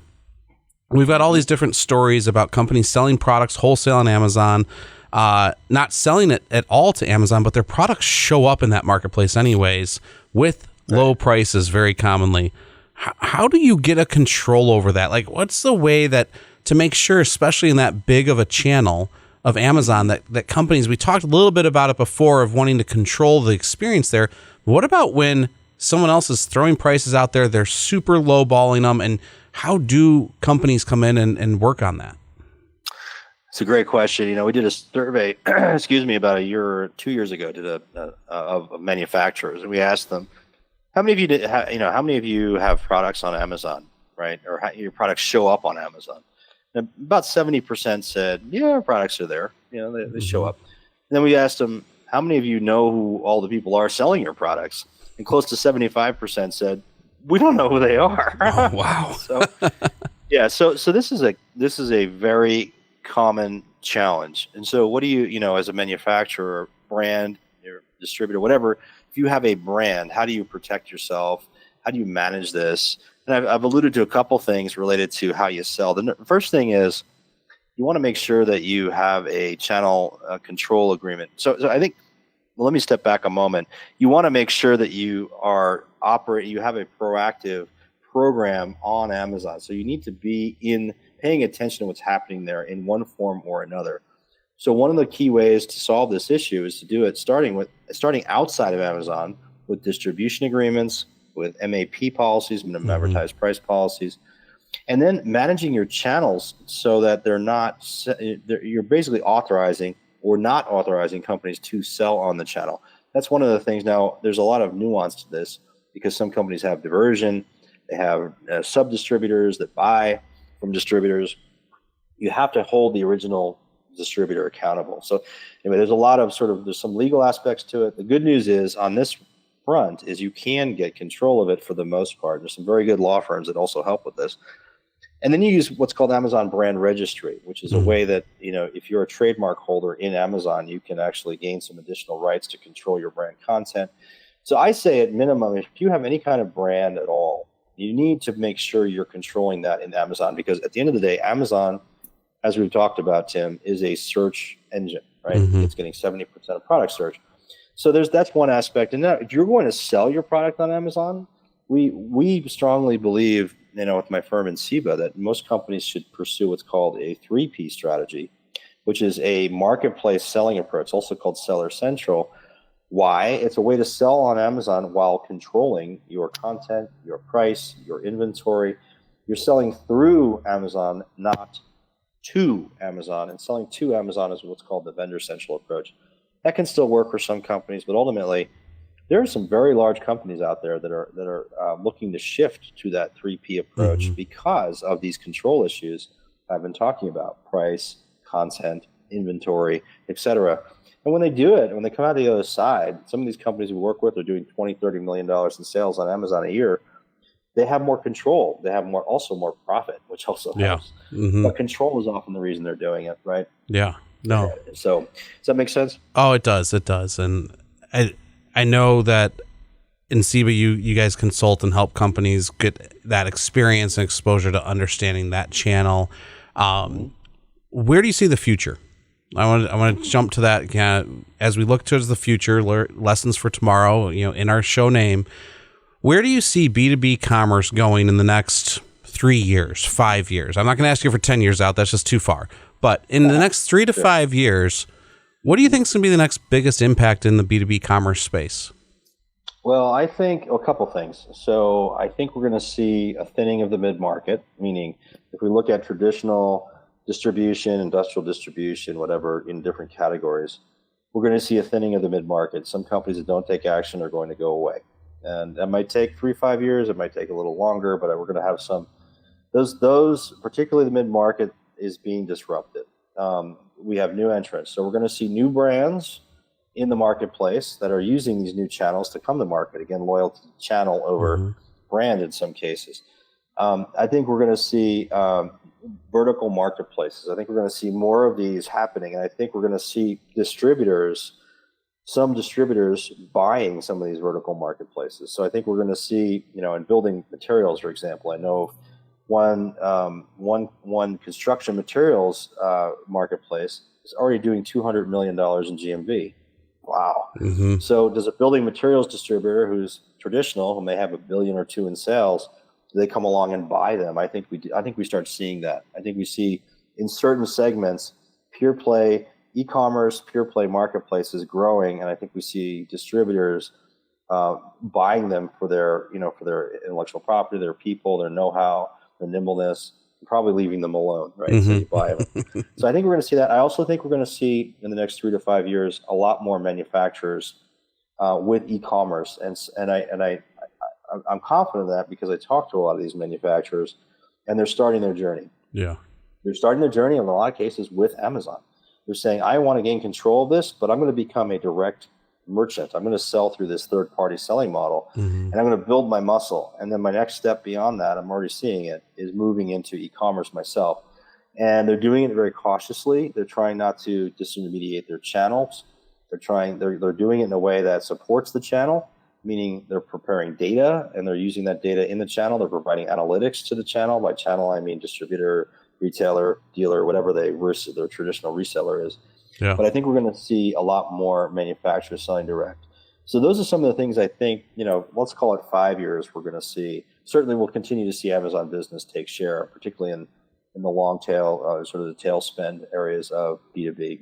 Speaker 1: we've got all these different stories about companies selling products wholesale on Amazon, not selling it at all to Amazon, but their products show up in that marketplace anyways with low prices very commonly. How do you get a control over that? Like, what's the way that to make sure, especially in that big of a channel of Amazon, that companies, we talked a little bit about it before of wanting to control the experience there. What about when someone else is throwing prices out there, they're super lowballing them, and how do companies come in and work on that?
Speaker 2: It's a great question. We did a survey, excuse me, about a year or 2 years ago, of manufacturers, and we asked them, how many of you how many of you have products on Amazon, right? Or how your products show up on Amazon? And about 70% said, yeah, our products are there. They show up. And then we asked them, how many of you know who all the people are selling your products? And close to 75% said, we don't know who they are.
Speaker 1: Oh, wow.
Speaker 2: So yeah, so this is a very common challenge. And so what do you as a manufacturer, brand, your distributor, whatever, if you have a brand, how do you protect yourself? How do you manage this? And I've alluded to a couple things related to how you sell. The first thing is you want to make sure that you have a channel control agreement. So I think, well, let me step back a moment. You want to make sure that you have a proactive program on Amazon. So you need to be paying attention to what's happening there in one form or another. So one of the key ways to solve this issue is to do it starting outside of Amazon with distribution agreements, with MAP policies, minimum advertised price policies, and then managing your channels so that you're basically authorizing or not authorizing companies to sell on the channel. That's one of the things. Now, there's a lot of nuance to this because some companies have diversion. They have sub-distributors that buy from distributors. You have to hold the original distributor accountable. So anyway, there's some legal aspects to it. The good news is on this front is you can get control of it for the most part. There's some very good law firms that also help with this. And then you use what's called Amazon Brand Registry, which is a way that, if you're a trademark holder in Amazon, you can actually gain some additional rights to control your brand content. So I say at minimum, if you have any kind of brand at all, you need to make sure you're controlling that in Amazon, because at the end of the day, Amazon, as we've talked about, Tim, is a search engine, right? It's getting 70% of product search. So that's one aspect. And now if you're going to sell your product on Amazon, we strongly believe, with my firm in SIBA, that most companies should pursue what's called a 3P strategy, which is a marketplace selling approach, also called Seller Central. Why? It's a way to sell on Amazon while controlling your content, your price, your inventory. You're selling through Amazon, not to Amazon, and selling to Amazon is what's called the Vendor Central approach. That can still work for some companies, but ultimately, there are some very large companies out there that are looking to shift to that 3P approach because of these control issues I've been talking about: price, content, inventory, etc. And when they do it, when they come out the other side, some of these companies we work with are doing $20-30 million in sales on Amazon a year. They have more control. They have also more profit, which also helps. But control is often the reason they're doing it, right?
Speaker 1: Yeah. No.
Speaker 2: So does that make sense?
Speaker 1: Oh, it does. It does. And I know that in SIBA, you guys consult and help companies get that experience and exposure to understanding that channel. Where do you see the future? I want to jump to that as we look towards the future, lessons for tomorrow. In our show name, where do you see B2B commerce going in the next 3 years, 5 years? I'm not going to ask you for 10 years out. That's just too far. But in the next 3 to 5 years, what do you think is going to be the next biggest impact in the B2B commerce space?
Speaker 2: Well, I think a couple things. So I think we're going to see a thinning of the mid-market, meaning if we look at traditional distribution, industrial distribution, whatever, in different categories, we're going to see a thinning of the mid-market. Some companies that don't take action are going to go away. And that might take 3-5 years. It might take a little longer, but we're going to have some. Those, particularly the mid-market, is being disrupted. We have new entrants. So we're going to see new brands in the marketplace that are using these new channels to come to market. Again, loyalty channel over brand in some cases. I think we're going to see vertical marketplaces. I think we're going to see more of these happening. And I think we're going to see some distributors buying some of these vertical marketplaces. So I think we're going to see, in building materials, for example, I know one construction materials marketplace is already doing $200 million in GMV. Wow. So does a building materials distributor who's traditional, who may have $1 billion or $2 billion in sales, do they come along and buy them? I think we start seeing that. I think we see in certain segments, pure play e-commerce, pure play marketplaces growing, and I think we see distributors buying them for their intellectual property, their people, their know-how, their nimbleness, probably leaving them alone, right? So you buy them. So I think we're going to see that. I also think we're going to see in the next 3 to 5 years a lot more manufacturers with e-commerce, and I'm confident of that because I talk to a lot of these manufacturers, and they're starting their journey.
Speaker 1: Yeah,
Speaker 2: they're starting their journey in a lot of cases with Amazon. They're saying, I want to gain control of this, but I'm going to become a direct merchant. I'm going to sell through this third-party selling model, and I'm going to build my muscle. And then my next step beyond that, I'm already seeing it, is moving into e-commerce myself. And they're doing it very cautiously. They're trying not to disintermediate their channels. They're doing it in a way that supports the channel, meaning they're preparing data and they're using that data in the channel. They're providing analytics to the channel. By channel, I mean distributor, retailer, dealer, whatever their traditional reseller is.
Speaker 1: Yeah.
Speaker 2: But I think we're going to see a lot more manufacturers selling direct. So those are some of the things I think, let's call it 5 years, we're going to see. Certainly we'll continue to see Amazon Business take share, particularly in the long tail, sort of the tail spend areas of B2B.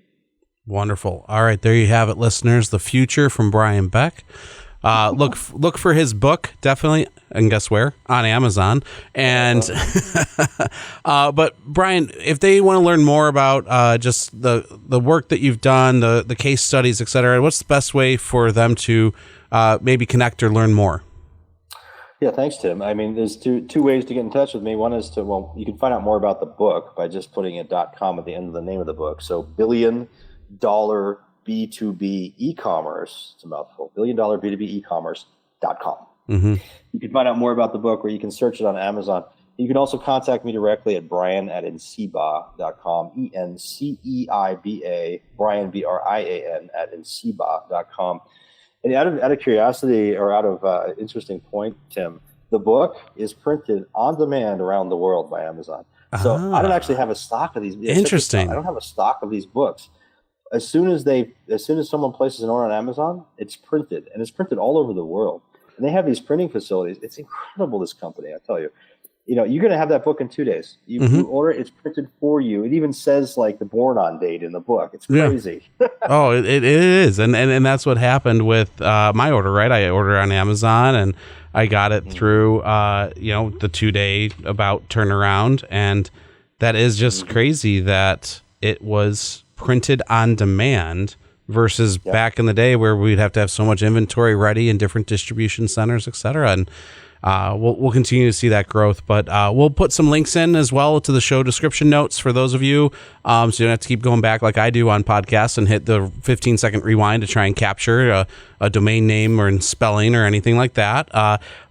Speaker 1: Wonderful. All right, there you have it, listeners. The Future from Brian Beck. Look for his book, definitely, and guess where? On Amazon. And but Brian, if they want to learn more about just the work that you've done, the case studies, et cetera, what's the best way for them to maybe connect or learn more?
Speaker 2: Yeah, thanks, Tim. I mean, there's two ways to get in touch with me. One is you can find out more about the book by just putting a .com at the end of the name of the book. So $1 billion B2B e-commerce, it's a mouthful, $1 billion B2B e-commerce.com. You can find out more about the book, or you can search it on Amazon. You can also contact me directly at brian@enceiba.com, ENCEIBA, Brian, BRIAN, @enceiba.com. And out of curiosity, or out of interesting point, Tim, the book is printed on demand around the world by Amazon. So I don't actually have a stock of these.
Speaker 1: Interesting.
Speaker 2: I don't have a stock of these books. As soon as someone places an order on Amazon, it's printed, and it's printed all over the world. And they have these printing facilities. It's incredible, this company, I tell you. You're going to have that book in 2 days. You order it, it's printed for you. It even says like the born on date in the book. It's crazy.
Speaker 1: Yeah. Oh, it is. And that's what happened with my order, right? I ordered on Amazon and I got it through, the 2 day about turnaround. And that is just crazy that it was printed on demand versus back in the day where we'd have to have so much inventory ready in different distribution centers, et cetera. And we'll continue to see that growth, but we'll put some links in as well to the show description notes for those of you, so you don't have to keep going back like I do on podcasts and hit the 15-second rewind to try and capture a domain name or in spelling or anything like that.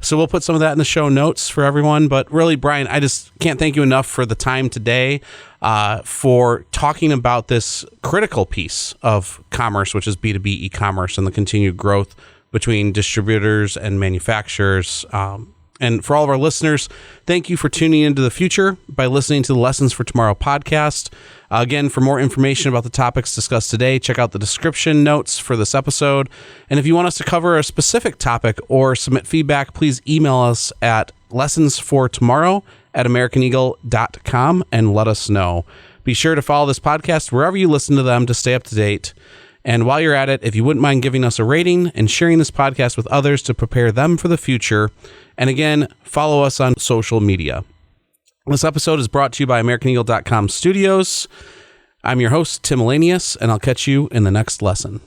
Speaker 1: So we'll put some of that in the show notes for everyone. But really, Brian, I just can't thank you enough for the time today, for talking about this critical piece of commerce, which is B2B e-commerce and the continued growth between distributors and manufacturers. And for all of our listeners, thank you for tuning into the future by listening to the Lessons for Tomorrow podcast. Again, for more information about the topics discussed today, check out the description notes for this episode. And if you want us to cover a specific topic or submit feedback, please email us at lessonsfortomorrow@americaneagle.com and let us know. Be sure to follow this podcast wherever you listen to them to stay up to date. And while you're at it, if you wouldn't mind giving us a rating and sharing this podcast with others to prepare them for the future. And again, follow us on social media. This episode is brought to you by AmericanEagle.com Studios. I'm your host, Tim Elanius, and I'll catch you in the next lesson.